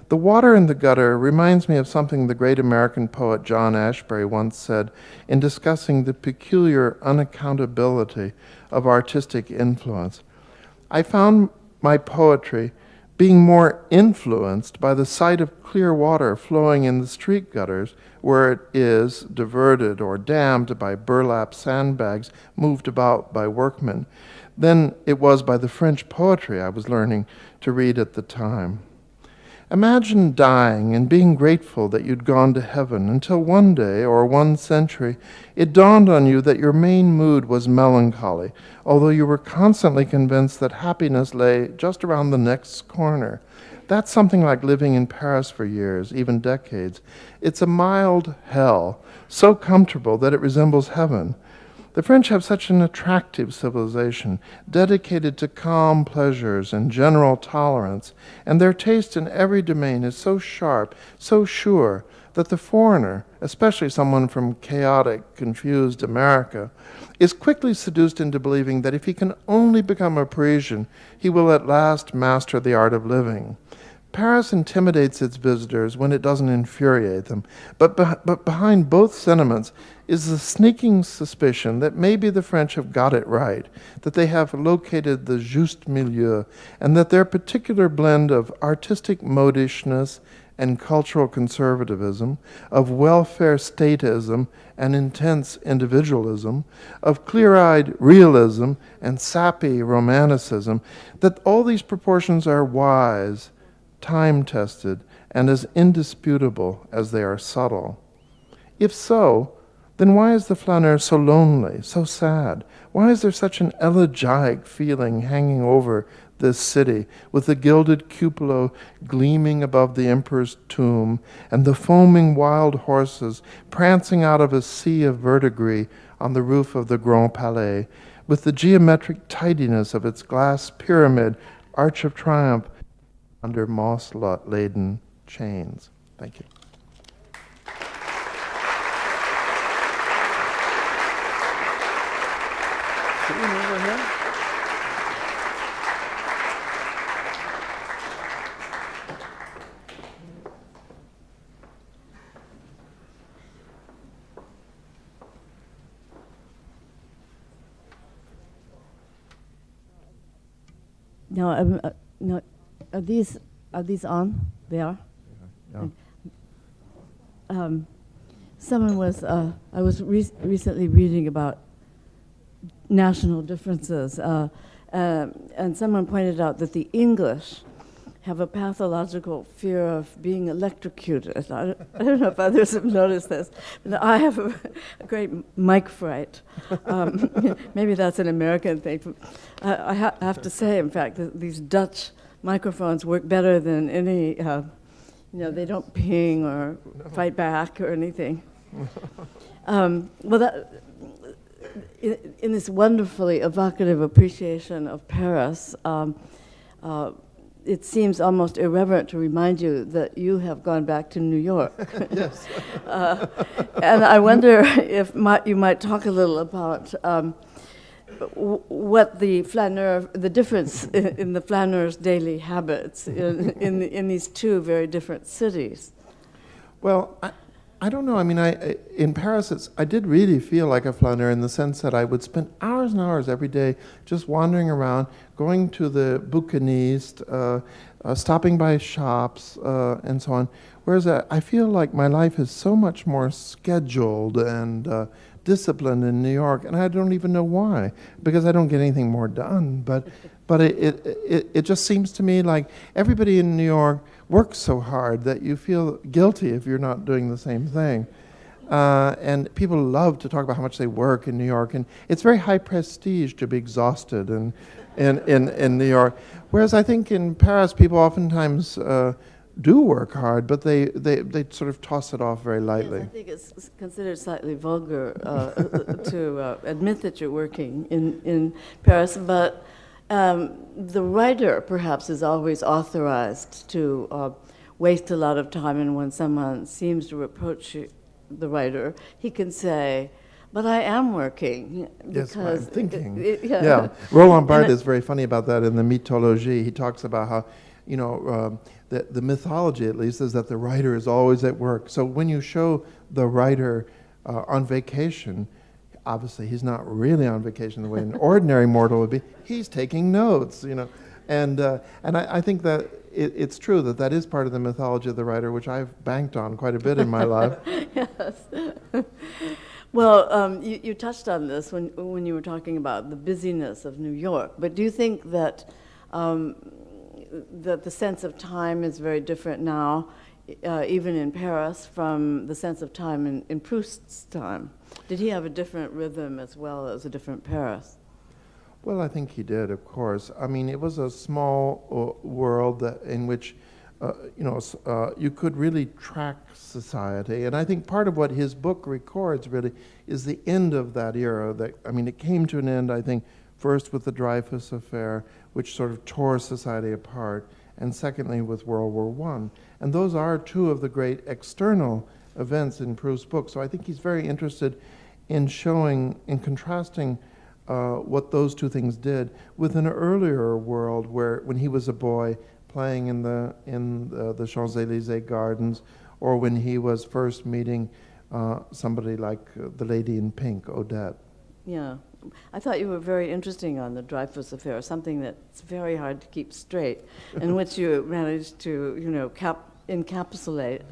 The water in the gutter reminds me of something the great American poet John Ashbery once said in discussing the peculiar unaccountability of artistic influence. I found my poetry being more influenced by the sight of clear water flowing in the street gutters where it is diverted or dammed by burlap sandbags moved about by workmen than it was by the French poetry I was learning to read at the time. Imagine dying and being grateful that you'd gone to heaven until one day, or one century, it dawned on you that your main mood was melancholy, although you were constantly convinced that happiness lay just around the next corner. That's something like living in Paris for years, even decades. It's a mild hell, so comfortable that it resembles heaven. The French have such an attractive civilization, dedicated to calm pleasures and general tolerance, and their taste in every domain is so sharp, so sure, that the foreigner, especially someone from chaotic, confused America, is quickly seduced into believing that if he can only become a Parisian, he will at last master the art of living. Paris intimidates its visitors when it doesn't infuriate them, but behind both sentiments is the sneaking suspicion that maybe the French have got it right, that they have located the juste milieu, and that their particular blend of artistic modishness and cultural conservatism, of welfare statism and intense individualism, of clear-eyed realism and sappy romanticism, that all these proportions are wise, time-tested, and as indisputable as they are subtle. If so, then why is the Flaneur so lonely, so sad? Why is there such an elegiac feeling hanging over this city, with the gilded cupola gleaming above the emperor's tomb, and the foaming wild horses prancing out of a sea of verdigris on the roof of the Grand Palais, with the geometric tidiness of its glass pyramid, Arch of Triumph, under moss-laden chains? Thank you. No, no. Are these on? They are. Yeah. Someone was. I was recently reading about national differences, and someone pointed out that the English have a pathological fear of being electrocuted. I don't know if others have noticed this, but I have a great mic fright. Maybe that's an American thing. I have to say, in fact, that these Dutch microphones work better than any, they don't ping or fight back or anything. In this wonderfully evocative appreciation of Paris, it seems almost irreverent to remind you that you have gone back to New York. Yes. And I wonder if you might talk a little about what the flaneur, the difference in the flaneur's daily habits in these two very different cities. Well, I don't know. I mean, in Paris, I did really feel like a flaneur in the sense that I would spend hours and hours every day just wandering around, going to the bouquiniste, stopping by shops, and so on. Whereas I feel like my life is so much more scheduled and disciplined in New York, and I don't even know why, because I don't get anything more done. But it just seems to me like everybody in New York works so hard that you feel guilty if you're not doing the same thing. And people love to talk about how much they work in New York, and it's very high prestige to be exhausted in New York. Whereas I think in Paris, people oftentimes do work hard, but they sort of toss it off very lightly. Yes, I think it's considered slightly vulgar to admit that you're working in Paris, but the writer perhaps is always authorized to waste a lot of time, and when someone seems to reproach the writer, he can say, but I am working. Yes, I'm thinking. Yeah. Yeah. Roland Barthes is very funny about that in the Mythologie. He talks about how, the mythology, at least, is that the writer is always at work. So when you show the writer on vacation, obviously he's not really on vacation the way an ordinary mortal would be. He's taking notes, And I think that it's true that is part of the mythology of the writer, which I've banked on quite a bit in my life. Yes. Well, you touched on this when you were talking about the busyness of New York, but do you think that that the sense of time is very different now, even in Paris, from the sense of time in Proust's time? Did he have a different rhythm as well as a different Paris? Well, I think he did, of course. I mean, it was a small world in which, you could really track society. And I think part of what his book records really is the end of that era. It came to an end, I think, first with the Dreyfus Affair, which sort of tore society apart, and secondly with World War I. And those are two of the great external events in Proust's book. So I think he's very interested in showing, in contrasting what those two things did with an earlier world when he was a boy playing in the Champs-Élysées gardens, or when he was first meeting somebody like the lady in pink, Odette. Yeah. I thought you were very interesting on the Dreyfus Affair, something that's very hard to keep straight, in which you managed to, encapsulate.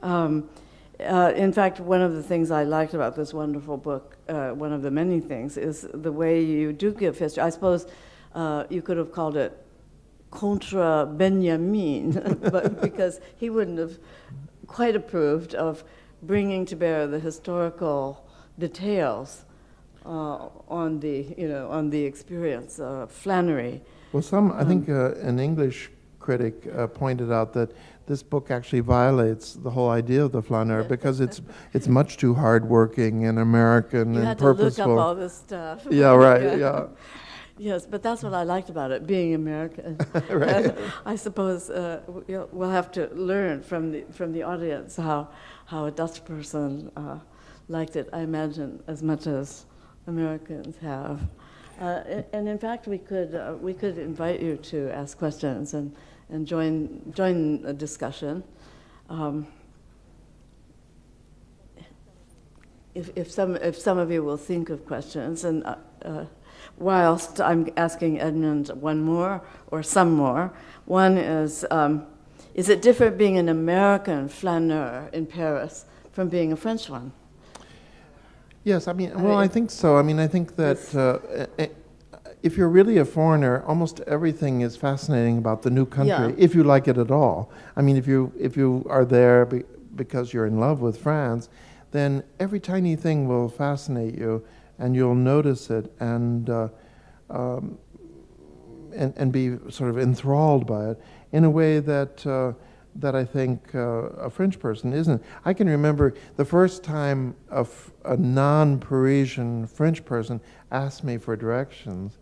In fact, one of the things I liked about this wonderful book, one of the many things, is the way you do give history. I suppose you could have called it Contra Benjamin, but because he wouldn't have quite approved of bringing to bear the historical details on the experience, flânerie. Well, I think an English critic pointed out that this book actually violates the whole idea of the flaneur because it's much too hardworking and American you and purposeful. You had to look up all this stuff. Yeah, right. Yeah. Yes, but that's what I liked about it, being American. Right. I suppose we'll have to learn from the audience how a Dutch person liked it. I imagine as much as Americans have. And in fact, we could invite you to ask questions and join a discussion. If some of you will think of questions, and whilst I'm asking Edmund one more or some more, one is it different being an American flaneur in Paris from being a French one? Yes, I think so. I think that if you're really a foreigner, almost everything is fascinating about the new country, if you like it at all. If you are there because you're in love with France, then every tiny thing will fascinate you, and you'll notice it and be sort of enthralled by it in a way that I think a French person isn't. I can remember the first time a non-Parisian French person asked me for directions,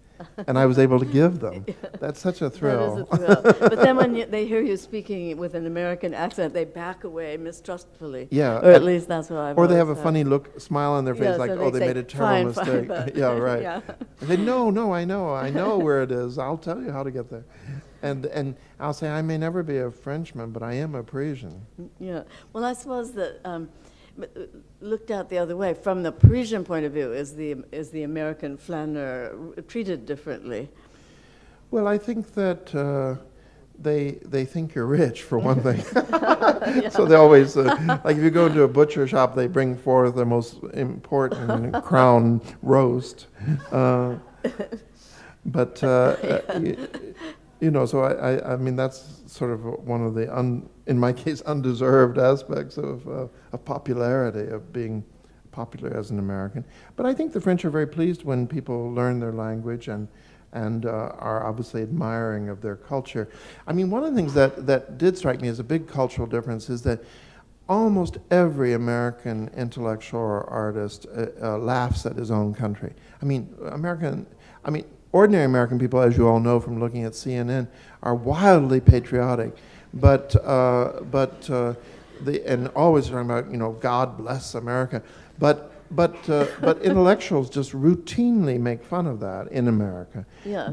and I was able to give them. That's such a thrill. That is a thrill. But then when they hear you speaking with an American accent, they back away mistrustfully. Yeah. Or at least that's what I've Or they have always a funny smile on their face, like, so they say, made a terrible mistake. Fine, Yeah, right. Yeah. I say, no, I know where it is. I'll tell you how to get there. And I'll say, I may never be a Frenchman, but I am a Parisian. Yeah. Well, I suppose that looked at the other way, from the Parisian point of view, is the American flaneur treated differently? Well, I think that they think you're rich, for one thing. Yeah. So they always, like if you go to a butcher shop, they bring forth the most important crown roast. So I mean, that's sort of one of the in my case, undeserved aspects of popularity, of being popular as an American. But I think the French are very pleased when people learn their language and are obviously admiring of their culture. I mean, one of the things that did strike me as a big cultural difference is that almost every American intellectual or artist laughs at his own country. Ordinary American people, as you all know from looking at CNN, are wildly patriotic, but and always talking about, God bless America, but intellectuals just routinely make fun of that in America. Yeah.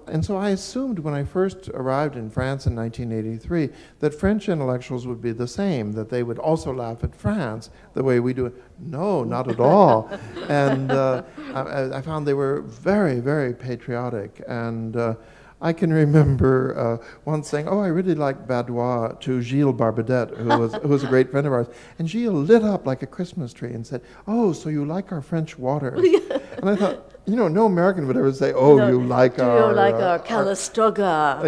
And so I assumed when I first arrived in France in 1983 that French intellectuals would be the same, that they would also laugh at France the way we do it. No, not at all. And I found they were very, very patriotic. And I can remember once saying, "Oh, I really like Badois," to Gilles Barbadet, who was a great friend of ours. And Gilles lit up like a Christmas tree and said, "Oh, so you like our French waters?" And I thought, no American would ever say, "Oh, No, you like do our..." you like our Calistoga?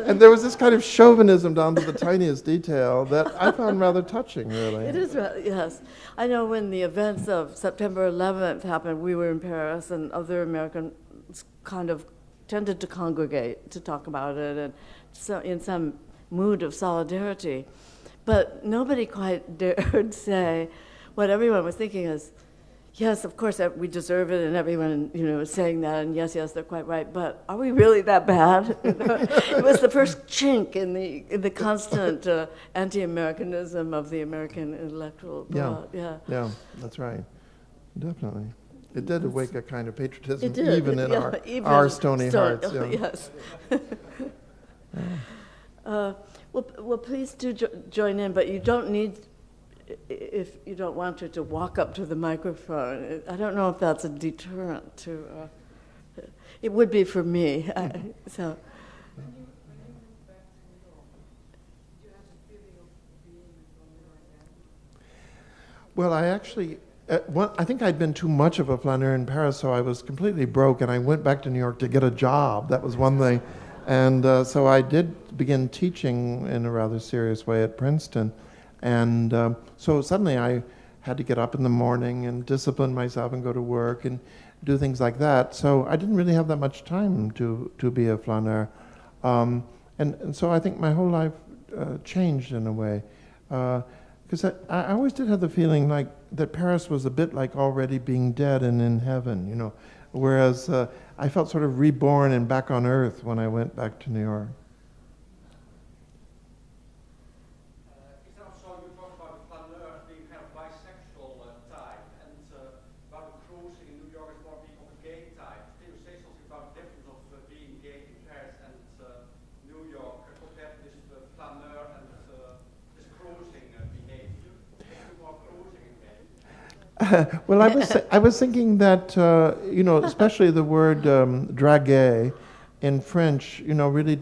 And there was this kind of chauvinism down to the tiniest detail that I found rather touching, really. It is, yes. I know when the events of September 11th happened, we were in Paris, and other Americans kind of tended to congregate to talk about it, and so in some mood of solidarity. But nobody quite dared say what everyone was thinking is, yes, of course, we deserve it, and everyone, is saying that, and yes, they're quite right, but are we really that bad? It was the first chink in the constant anti-Americanism of the American intellectual thought. Yeah, that's right. Definitely. It did awake a kind of patriotism, It did, even in even our stony hearts. Yeah. Yes. Well, please do join in, but you don't need, if you don't want to walk up to the microphone. I don't know if that's a deterrent to. It would be for me. So. Well, I actually, I think I'd been too much of a flaneur in Paris, so I was completely broke, and I went back to New York to get a job. That was one thing. And so I did begin teaching in a rather serious way at Princeton. And so suddenly I had to get up in the morning and discipline myself and go to work and do things like that. So I didn't really have that much time to be a flaneur. And so I think my whole life changed in a way. Because I always did have the feeling like that Paris was a bit like already being dead and in heaven, whereas I felt sort of reborn and back on earth when I went back to New York. Is also you talk about flaneur being kind of bisexual type, and about cruising in New York is more being of a gay type. Can you say something about the difference of being gay in Paris and New York compared to this flaneur and this cruising behavior? Is more cruising in gay? Well, I was thinking that especially the word draguer in French, really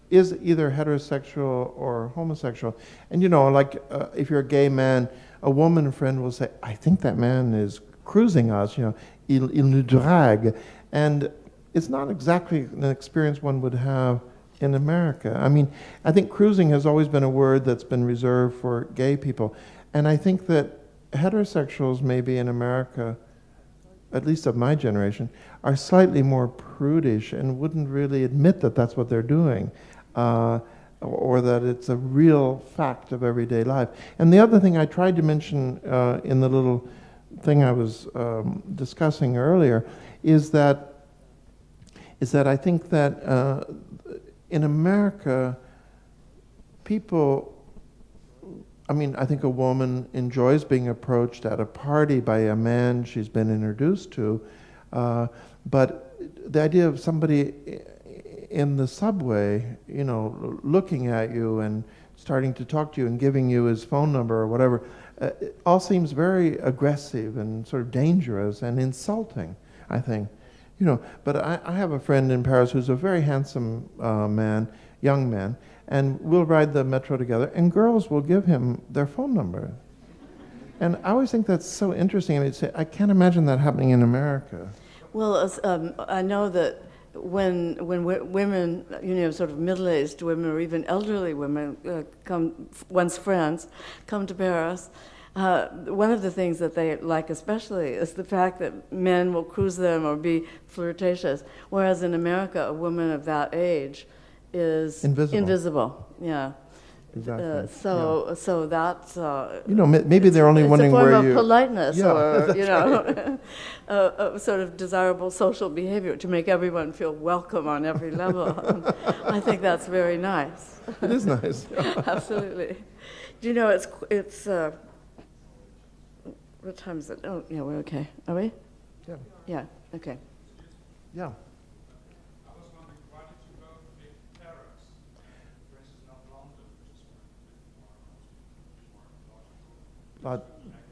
is either heterosexual or homosexual. And if you're a gay man, a woman friend will say, "I think that man is cruising us. Il nous drague," and it's not exactly an experience one would have in America. I mean, I think cruising has always been a word that's been reserved for gay people, and I think that heterosexuals maybe in America, at least of my generation, are slightly more prudish and wouldn't really admit that that's what they're doing, or that it's a real fact of everyday life. And the other thing I tried to mention in the little thing I was discussing earlier is that I think that in America, people, I think a woman enjoys being approached at a party by a man she's been introduced to, but the idea of somebody in the subway, looking at you and starting to talk to you and giving you his phone number or whatever, it all seems very aggressive and sort of dangerous and insulting, I think. But I have a friend in Paris who's a very handsome young man, and we'll ride the metro together, and girls will give him their phone number. And I always think that's so interesting. I can't imagine that happening in America. Well, I know that women, sort of middle-aged women or even elderly women, one's friends, come to Paris, one of the things that they like especially is the fact that men will cruise them or be flirtatious, whereas in America, a woman of that age is invisible. Yeah. Exactly. So that's maybe they're only wondering where it's a form of politeness, Yeah, or a sort of desirable social behavior to make everyone feel welcome on every level. I think that's very nice. It is nice. Absolutely. It's what time is it? Oh, yeah, we're okay. Are we? Yeah. Yeah. Okay. Yeah.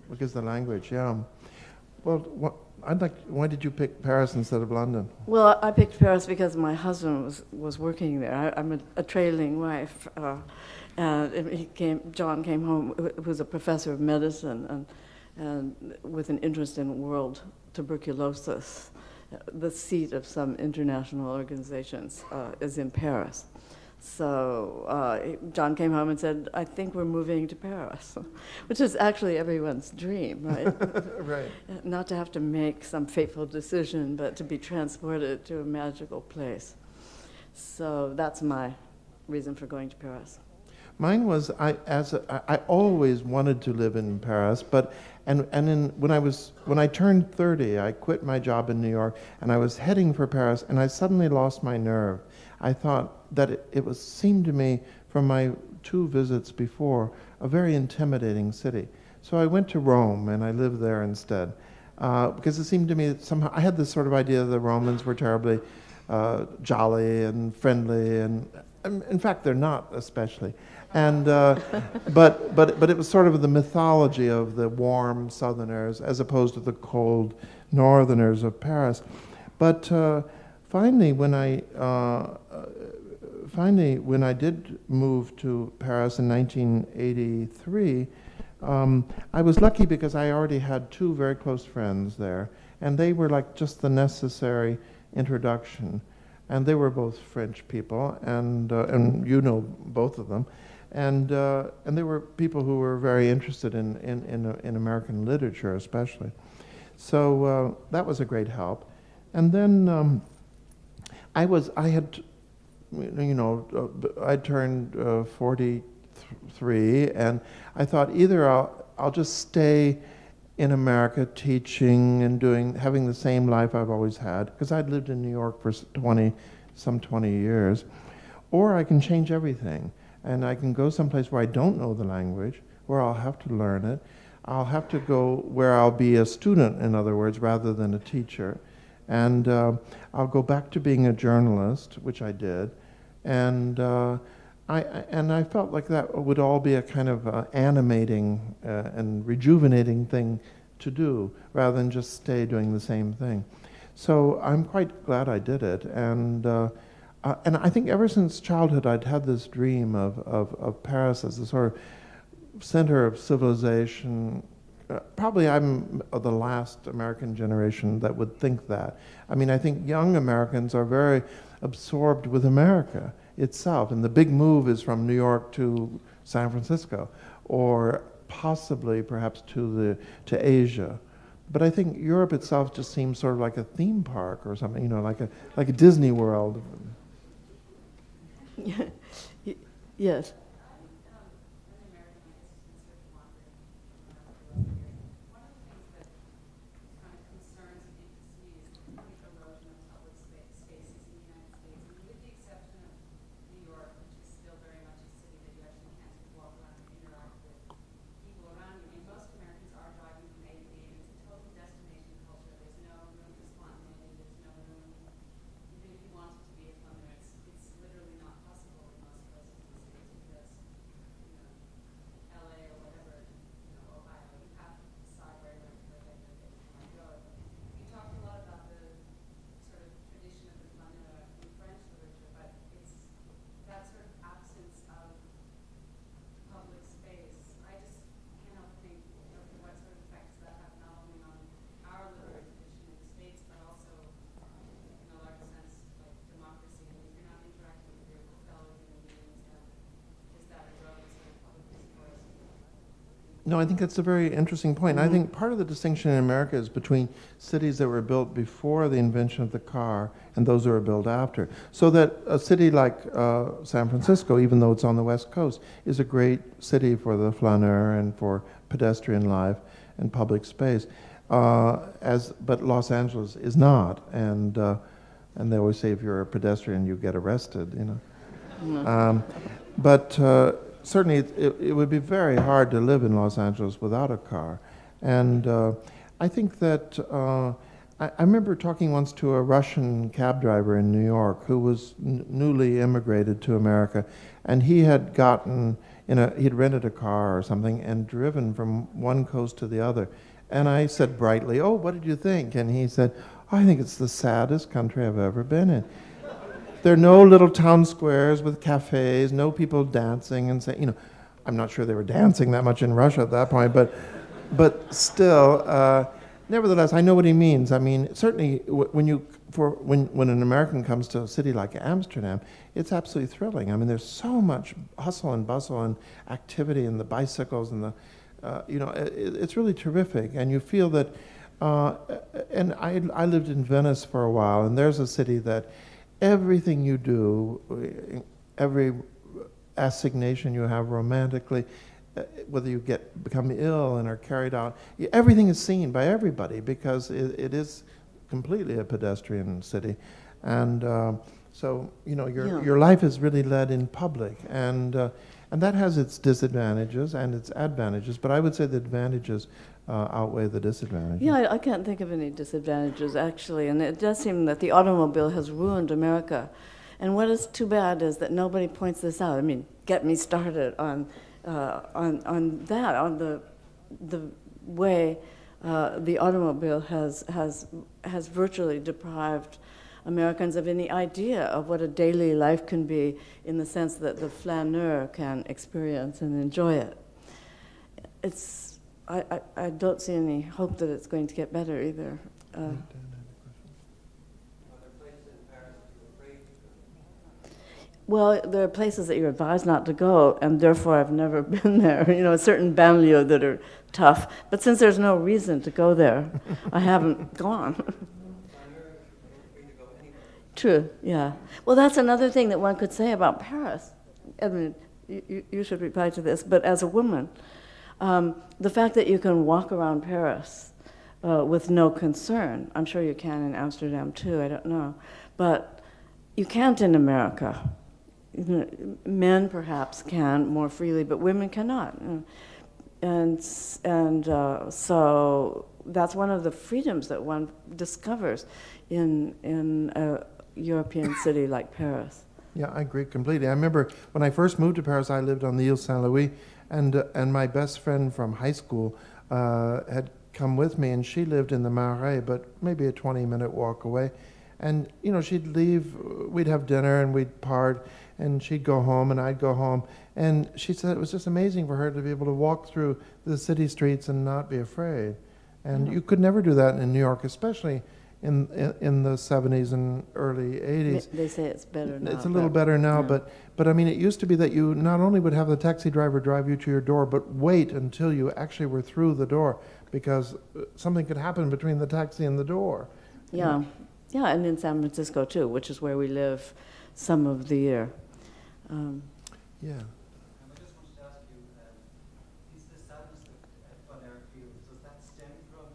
Because the language, yeah. Well, why did you pick Paris instead of London? Well, I picked Paris because my husband was working there. I'm a trailing wife, and John came home, who was a professor of medicine, and with an interest in world tuberculosis. The seat of some international organizations is in Paris. So John came home and said, I think we're moving to Paris, which is actually everyone's dream, right? Right. Not to have to make some fateful decision, but to be transported to a magical place. So that's my reason for going to Paris. Mine was I always wanted to live in Paris, but when I turned 30, I quit my job in New York, and I was heading for Paris, and I suddenly lost my nerve. I thought that it seemed to me from my 2 visits before a very intimidating city. So I went to Rome, and I lived there instead, because it seemed to me that somehow I had this sort of idea that the Romans were terribly jolly and friendly, and in fact they're not especially. And but it was sort of the mythology of the warm Southerners as opposed to the cold Northerners of Paris. But finally, when I did move to Paris in 1983, I was lucky because I already had 2 very close friends there, and they were like just the necessary introduction. And they were both French people, and both of them. And they were people who were very interested in American literature, especially. So that was a great help. And then I turned 43, and I thought either I'll just stay in America teaching and having the same life I've always had, because I'd lived in New York for 20 years, or I can change everything. And I can go someplace where I don't know the language, where I'll have to learn it. I'll have to go where I'll be a student, in other words, rather than a teacher. And I'll go back to being a journalist, which I did. And I felt like that would all be a kind of animating and rejuvenating thing to do, rather than just stay doing the same thing. So I'm quite glad I did it. And I think ever since childhood, I'd had this dream of Paris as the sort of center of civilization. Probably I'm the last American generation that would think that. I mean, I think young Americans are very absorbed with America itself, and the big move is from New York to San Francisco, or possibly perhaps to Asia. But I think Europe itself just seems sort of like a theme park or something, like a Disney World. Yes. No, I think that's a very interesting point. I think part of the distinction in America is between cities that were built before the invention of the car and those that were built after. So that a city like San Francisco, even though it's on the West Coast, is a great city for the flaneur and for pedestrian life and public space. But Los Angeles is not, and they always say if you're a pedestrian, you get arrested. Certainly, it would be very hard to live in Los Angeles without a car. And I think that I remember talking once to a Russian cab driver in New York who was newly immigrated to America, and he had he'd rented a car or something and driven from one coast to the other. And I said brightly, "Oh, what did you think?" And he said, "I think it's the saddest country I've ever been in. There are no little town squares with cafes, no people dancing and saying, I'm not sure they were dancing that much in Russia at that point, but still, nevertheless, I know what he means. I mean, certainly when an American comes to a city like Amsterdam, it's absolutely thrilling. I mean, there's so much hustle and bustle and activity and the bicycles and it's really terrific. And you feel that, and I lived in Venice for a while, and there's a city that everything you do, every assignation you have romantically, whether you become ill and are carried out, everything is seen by everybody because it is completely a pedestrian city. And so, your life is really led in public. And that has its disadvantages and its advantages, but I would say the advantages outweigh the disadvantages. Yeah, I can't think of any disadvantages, actually, and it does seem that the automobile has ruined America. And what is too bad is that nobody points this out. I mean, get me started on the way the automobile has virtually deprived Americans of any idea of what a daily life can be, in the sense that the flaneur can experience and enjoy it. I don't see any hope that it's going to get better either. Well, there are places that you're advised not to go, and therefore I've never been there. A certain banlieue that are tough. But since there's no reason to go there, I haven't gone. True, yeah. Well, that's another thing that one could say about Paris. Edmund, you should reply to this, but as a woman, the fact that you can walk around Paris with no concern, I'm sure you can in Amsterdam too, I don't know, but you can't in America. Men perhaps can more freely, but women cannot. And so that's one of the freedoms that one discovers in a European city like Paris. Yeah, I agree completely. I remember when I first moved to Paris, I lived on the Ile Saint-Louis, and my best friend from high school had come with me, and she lived in the Marais, but maybe a 20-minute walk away. And, she'd leave, we'd have dinner, and we'd part, and she'd go home, and I'd go home. And she said it was just amazing for her to be able to walk through the city streets and not be afraid. And you could never do that in New York, especially in the 70s and early 80s. They say it's better now. It's a little better now, yeah. But I mean, it used to be that you not only would have the taxi driver drive you to your door, but wait until you actually were through the door, because something could happen between the taxi and the door. Yeah, yeah, and in San Francisco too, which is where we live some of the year. Yeah. I just wanted to ask you, is the sadness that Flaneur feels, does that stem from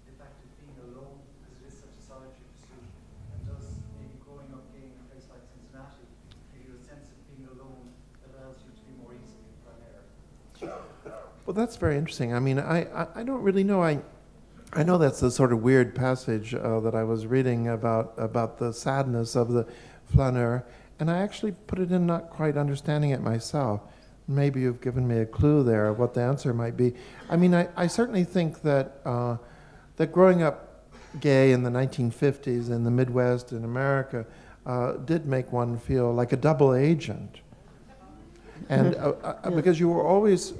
the fact of being alone, because it is such a solitary pursuit, and does maybe growing up gay in a place like Cincinnati give you a sense of being alone that allows you to be more easily in Flaneur? Well, that's very interesting. I mean, I don't really know. I know that's the sort of weird passage that I was reading about the sadness of the flaneur, and I actually put it in not quite understanding it myself. Maybe you've given me a clue there of what the answer might be. I mean, I certainly think that that growing up gay in the 1950s in the Midwest in America did make one feel like a double agent. And because you were always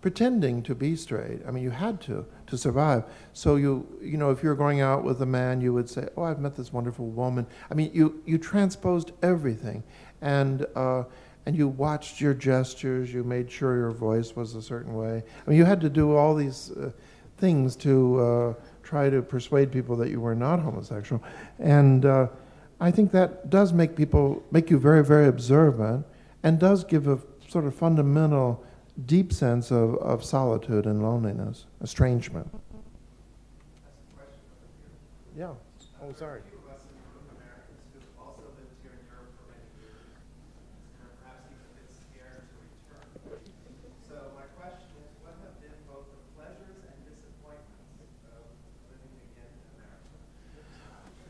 pretending to be straight. I mean, you had to survive. So you know, if you were going out with a man, you would say, "Oh, I've met this wonderful woman." I mean, you transposed everything, and and you watched your gestures, you made sure your voice was a certain way. I mean, you had to do all these things to try to persuade people that you were not homosexual. And I think that does make you very, very observant, and does give a sort of fundamental, deep sense of solitude and loneliness, estrangement. Yeah. Oh, sorry.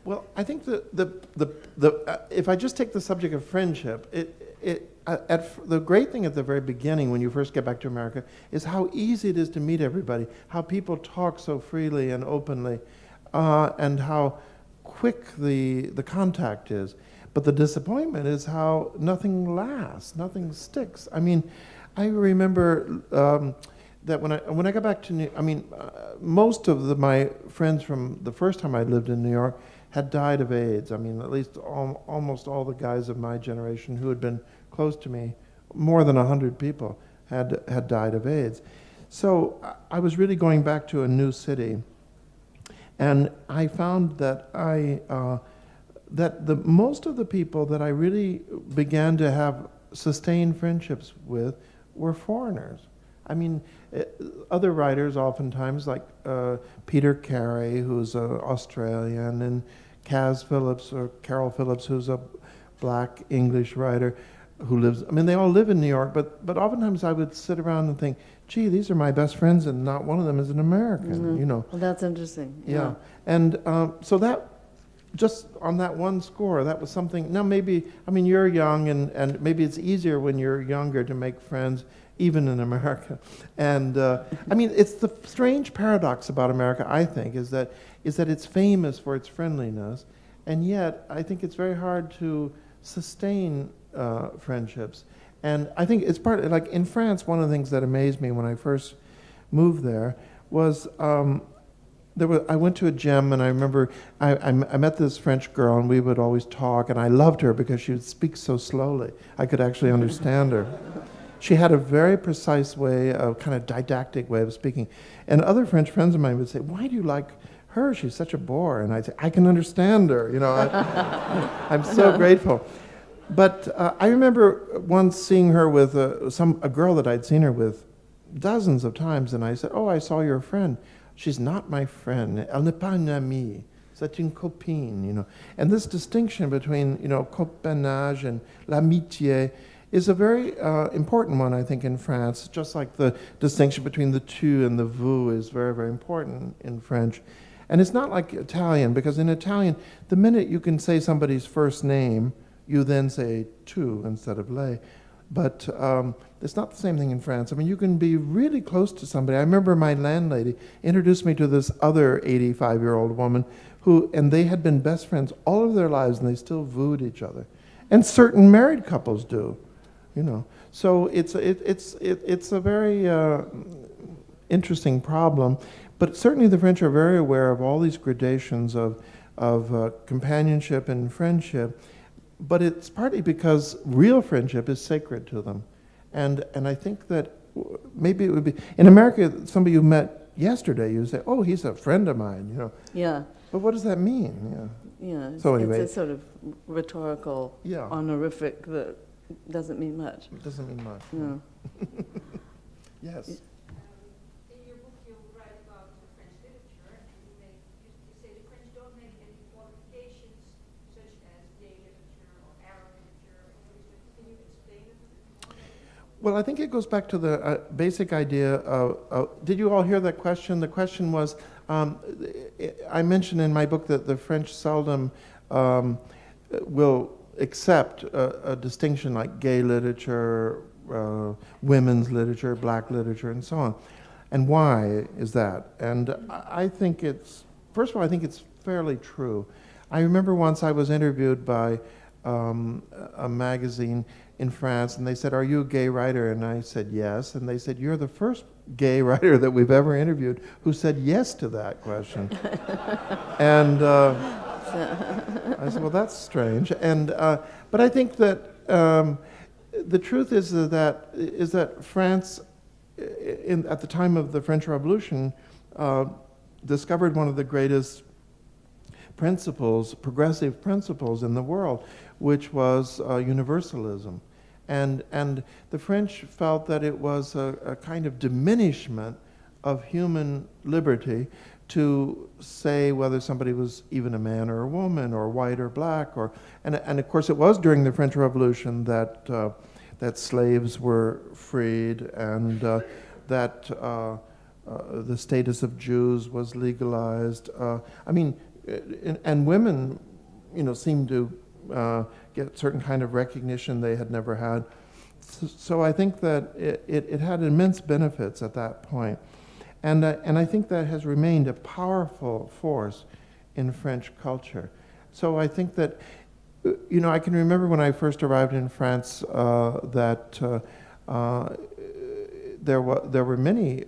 Well, I think if I just take the subject of friendship, the great thing at the very beginning when you first get back to America is how easy it is to meet everybody, how people talk so freely and openly, and how quick the contact is. But the disappointment is how nothing lasts, nothing sticks. I mean, I remember that when I got back to most of my friends from the first time I lived in New York had died of AIDS. I mean, at least almost all the guys of my generation who had been close to me, more than 100 people, had died of AIDS. So I was really going back to a new city, and I found that most of the people that I really began to have sustained friendships with were foreigners. I mean, other writers oftentimes, like Peter Carey, who's an Australian, and Kaz Phillips or Carol Phillips, who's a black English writer who lives, they all live in New York, but oftentimes I would sit around and think, gee, these are my best friends, and not one of them is an American, Well, that's interesting. Yeah. And so that, just on that one score, that was something. Now maybe, you're young, and maybe it's easier when you're younger to make friends, even in America. And it's the strange paradox about America, I think, is that it's famous for its friendliness, and yet I think it's very hard to sustain friendships. And I think it's partly, like in France, one of the things that amazed me when I first moved there was I went to a gym, and I remember I met this French girl, and we would always talk, and I loved her because she would speak so slowly. I could actually understand her. She had a very precise way, a kind of didactic way of speaking. And other French friends of mine would say, why do you like her? She's such a bore. And I'd say, I can understand her. I'm so grateful. But I remember once seeing her with a girl that I'd seen her with dozens of times, and I said, oh, I saw your friend. She's not my friend. Elle n'est pas une amie. C'est une copine, And this distinction between, copinage and l'amitié is a very important one, I think, in France, just like the distinction between the tu and the vous is very, very important in French. And it's not like Italian, because in Italian, the minute you can say somebody's first name, you then say tu instead of lei. But it's not the same thing in France. You can be really close to somebody. I remember my landlady introduced me to this other 85-year-old woman and they had been best friends all of their lives, and they still wooed each other. And certain married couples do. So it's a very interesting problem, but certainly the French are very aware of all these gradations of companionship and friendship, but it's partly because real friendship is sacred to them, and I think that maybe it would be in America, somebody you met yesterday, you say, oh, he's a friend of mine, Yeah. But what does that mean? Yeah. So anyway, it's a sort of rhetorical, honorific that doesn't mean much. It doesn't mean much. No. Yes. In your book, you write about the French literature, and you say the French don't make any qualifications such as gay literature or Arab literature. Can you explain it a bit more? Well, I think it goes back to the basic idea of, did you all hear that question? The question was, I mentioned in my book that the French seldom will accept a distinction like gay literature, women's literature, black literature, and so on. And why is that? And I think first of all, I think it's fairly true. I remember once I was interviewed by a magazine in France, and they said, are you a gay writer? And I said, yes. And they said, you're the first gay writer that we've ever interviewed who said yes to that question. And I said, well, that's strange. And but I think that the truth is that France, at the time of the French Revolution, discovered one of the greatest principles, progressive principles in the world, which was universalism. And the French felt that it was a kind of diminishment of human liberty to say whether somebody was even a man or a woman, or white or black, and of course it was during the French Revolution that slaves were freed, and that the status of Jews was legalized. And women, seemed to get certain kind of recognition they had never had. So I think that it had immense benefits at that point. And I think that has remained a powerful force in French culture. So I think that, I can remember when I first arrived in France that there were many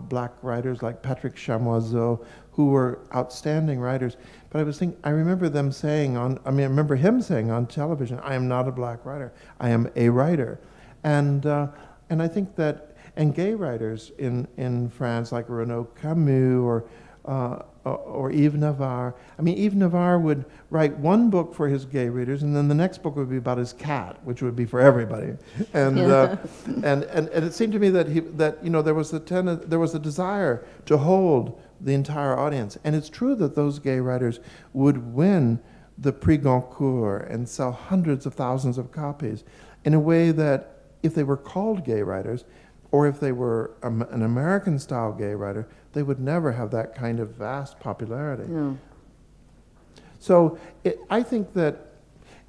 black writers like Patrick Chamoiseau who were outstanding writers. But I remember them saying I remember him saying on television, "I am not a black writer, I am a writer." And I think that, and gay writers in France like Renaud Camus or Yves Navarre. Yves Navarre would write one book for his gay readers, and then the next book would be about his cat, which would be for everybody. And and it seemed to me that there was a desire to hold the entire audience. And it's true that those gay writers would win the Prix Goncourt and sell hundreds of thousands of copies in a way that, if they were called gay writers, or if they were an American-style gay writer, they would never have that kind of vast popularity. Yeah. So I think that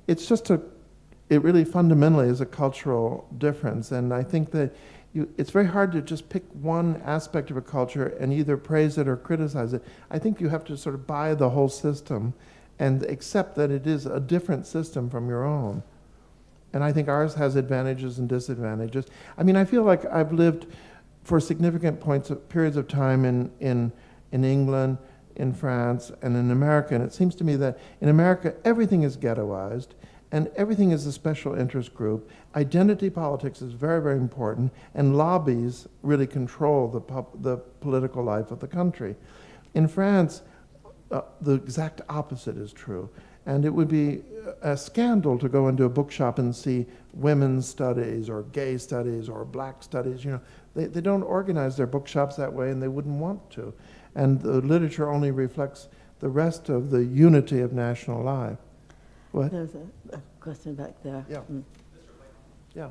it's it really fundamentally is a cultural difference, and I think that it's very hard to just pick one aspect of a culture and either praise it or criticize it. I think you have to sort of buy the whole system and accept that it is a different system from your own. And I think ours has advantages and disadvantages. I feel like I've lived for significant periods of time in England, in France, and in America. And it seems to me that in America, everything is ghettoized, and everything is a special interest group. Identity politics is very, very important, and lobbies really control the political life of the country. In France, the exact opposite is true. And it would be a scandal to go into a bookshop and see women's studies or gay studies or black studies. They don't organize their bookshops that way, and they wouldn't want to. And the literature only reflects the rest of the unity of national life. What? There's a question back there. Yeah. Yeah. A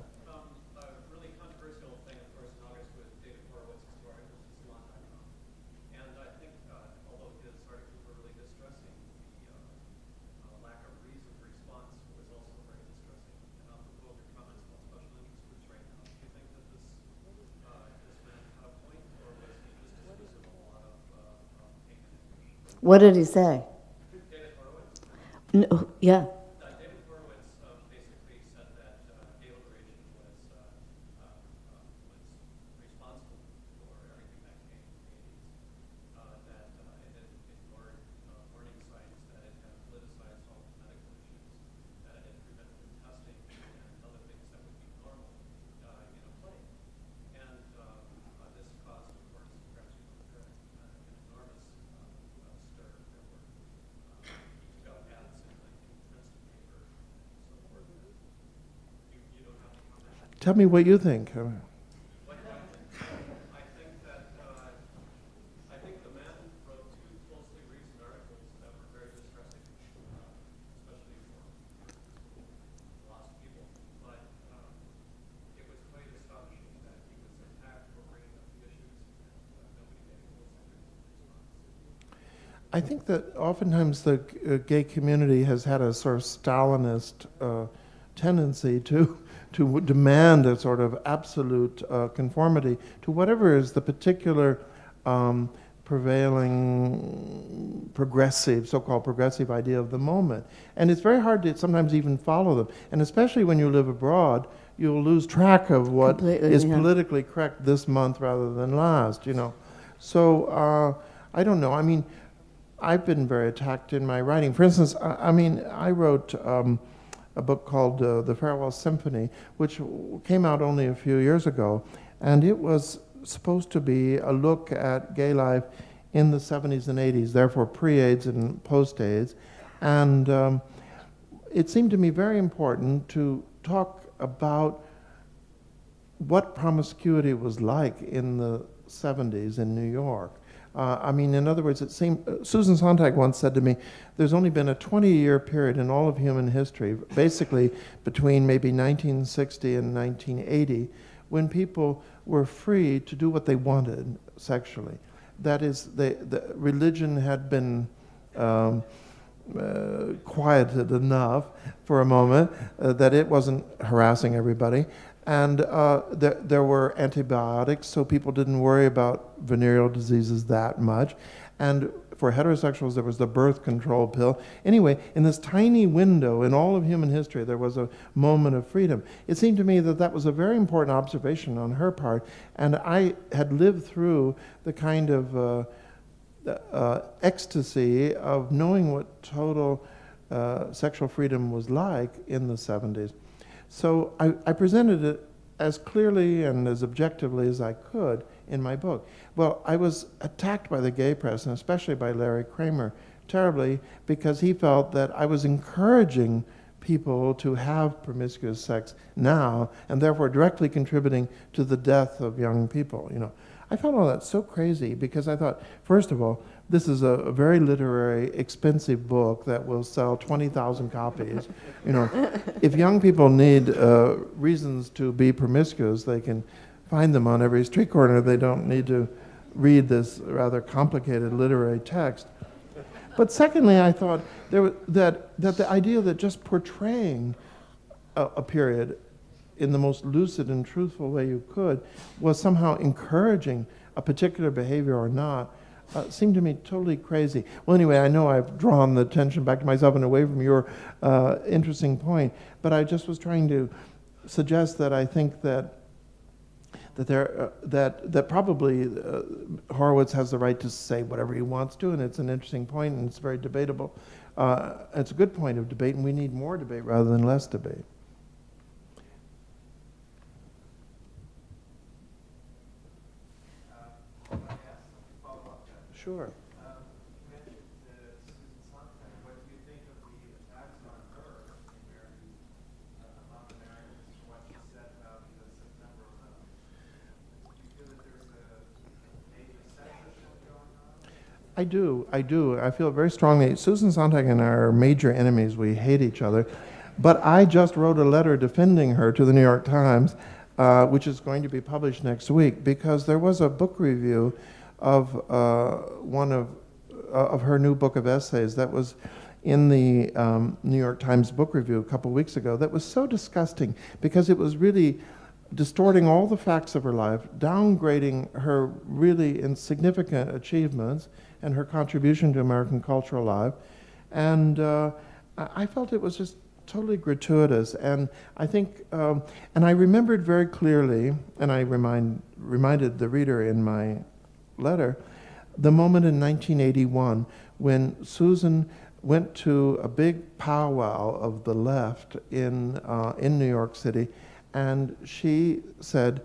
really controversial thing, of course, in August with David Horowitz's story, which is Salon.com. And I think, although his articles were really distressing, the lack of reasoned response was also very distressing. And I'll quote your comments about special interest groups right now. Do you think that this man had a point, or was he just dismissive of a lot of pain and information? What did he say? David Horowitz. No, yeah. David Horowitz basically said that gay liberation was responsible for everything that came in the 80s, that it had ignored warning signs, that it had politicized all the medical issues, that it prevented testing and other things that would be normal in a play. And this caused, of course, perhaps an enormous stir. There were he got ads in Princeton paper and so forth. You don't have to comment. Tell me what you think. I think the man wrote two closely reasoned articles that were very distressing, especially for lots of people. But it was quite astonishing that he was attacked for bringing up the issues, and nobody made a response. I think that oftentimes the gay community has had a sort of Stalinist tendency to demand a sort of absolute conformity to whatever is the particular prevailing so-called progressive idea of the moment. And it's very hard to sometimes even follow them. And especially when you live abroad, you'll lose track of what is politically correct this month rather than last, So I don't know. I've been very attacked in my writing. For instance, I wrote a book called The Farewell Symphony, which came out only a few years ago, and it was supposed to be a look at gay life in the 70s and 80s, therefore pre-AIDS and post-AIDS. And it seemed to me very important to talk about what promiscuity was like in the 70s in New York. I mean, in other words, it seemed, Susan Sontag once said to me, there's only been a 20-year period in all of human history, basically between maybe 1960 and 1980, when people were free to do what they wanted sexually. That is, the religion had been quieted enough for a moment that it wasn't harassing everybody. And there were antibiotics, so people didn't worry about venereal diseases that much. And for heterosexuals, there was the birth control pill. Anyway, in this tiny window in all of human history, there was a moment of freedom. It seemed to me that that was a very important observation on her part, and I had lived through the kind of ecstasy of knowing what total sexual freedom was like in the 70s. So I presented it as clearly and as objectively as I could in my book. Well, I was attacked by the gay press, and especially by Larry Kramer, terribly, because he felt that I was encouraging people to have promiscuous sex now, and therefore directly contributing to the death of young people. You know, I found all that so crazy, because I thought, first of all, this is a very literary, expensive book that will sell 20,000 copies. You know, if young people need reasons to be promiscuous, they can find them on every street corner. They don't need to read this rather complicated literary text. But secondly, I thought that the idea that just portraying a period in the most lucid and truthful way you could was somehow encouraging a particular behavior or not seemed to me totally crazy. Well, anyway, I know I've drawn the attention back to myself and away from your interesting point, but I just was trying to suggest that I think that probably Horowitz has the right to say whatever he wants to, and it's an interesting point, and it's very debatable. It's a good point of debate, and we need more debate rather than less debate. Sure. You mentioned Susan Sontag. What do you think of the attacks on her among Americans, what she said about the September 11th? Do you feel that there's maybe a censorship going on? I do. I feel very strongly. Susan Sontag and I are major enemies. We hate each other. But I just wrote a letter defending her to the New York Times, which is going to be published next week, because there was a book review of one of her new book of essays that was in the New York Times Book Review a couple weeks ago that was so disgusting, because it was really distorting all the facts of her life, downgrading her really insignificant achievements and her contribution to American cultural life. And I felt it was just totally gratuitous. And I think, and I remembered very clearly, and I reminded the reader in my letter, the moment in 1981 when Susan went to a big powwow of the left in New York City, and she said,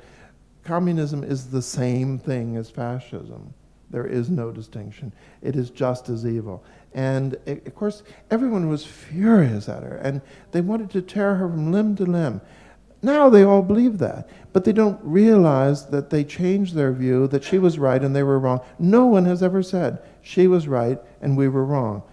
communism is the same thing as fascism. There is no distinction. It is just as evil. And of course, everyone was furious at her, and they wanted to tear her from limb to limb. Now they all believe that, but they don't realize that they changed their view, that she was right and they were wrong. No one has ever said she was right and we were wrong,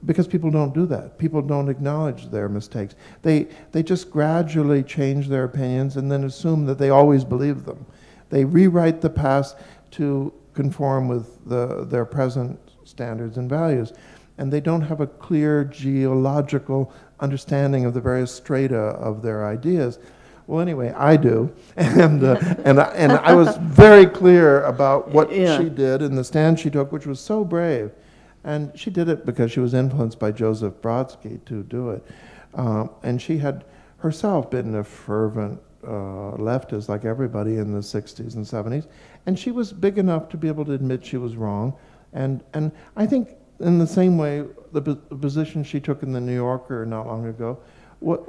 because people don't do that. People don't acknowledge their mistakes. They just gradually change their opinions and then assume that they always believe them. They rewrite the past to conform with their present standards and values, and they don't have a clear geological understanding of the various strata of their ideas. Well, anyway, I do, and I was very clear about what she did and the stand she took, which was so brave, and she did it because she was influenced by Joseph Brodsky to do it, and she had herself been a fervent leftist, like everybody in the 60s and 70s, and she was big enough to be able to admit she was wrong, and I think in the same way the position she took in the New Yorker not long ago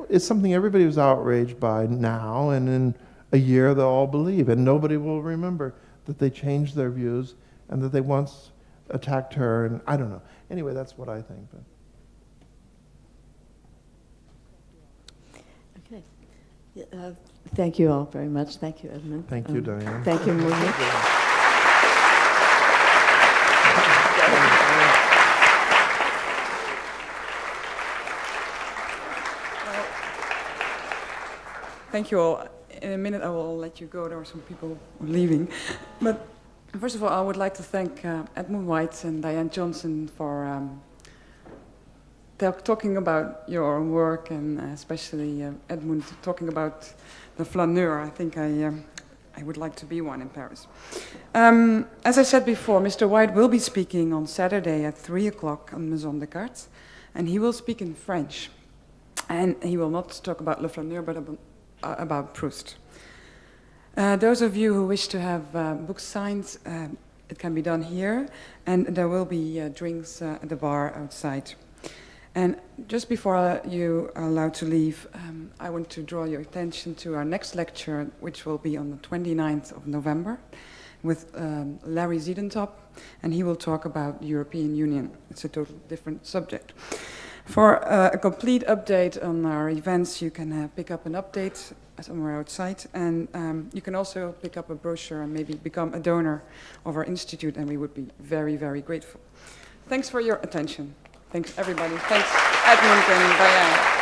it's something everybody was outraged by now, and in a year they'll all believe, and nobody will remember that they changed their views and that they once attacked her, and I don't know. Anyway, that's what I think. But. Okay. Yeah, thank you all very much. Thank you, Edmund. Thank you, Diane. Thank you, Monique. Thank you all. In a minute I will let you go. There are some people leaving. But first of all, I would like to thank Edmund White and Diane Johnson for talking about your work, and especially Edmund talking about the Flaneur. I think I would like to be one in Paris. As I said before, Mr. White will be speaking on Saturday at 3 o'clock on Maison Descartes, and he will speak in French. And he will not talk about Le Flaneur, but about Proust. Those of you who wish to have books signed, it can be done here, and there will be drinks at the bar outside. And just before you are allowed to leave, I want to draw your attention to our next lecture, which will be on the 29th of November, with Larry Ziedentop, and he will talk about the European Union. It's a totally different subject. For a complete update on our events, you can pick up an update somewhere outside, and you can also pick up a brochure and maybe become a donor of our institute, and we would be very, very grateful. Thanks for your attention. Thanks, everybody. Thanks, Edmund and Diane.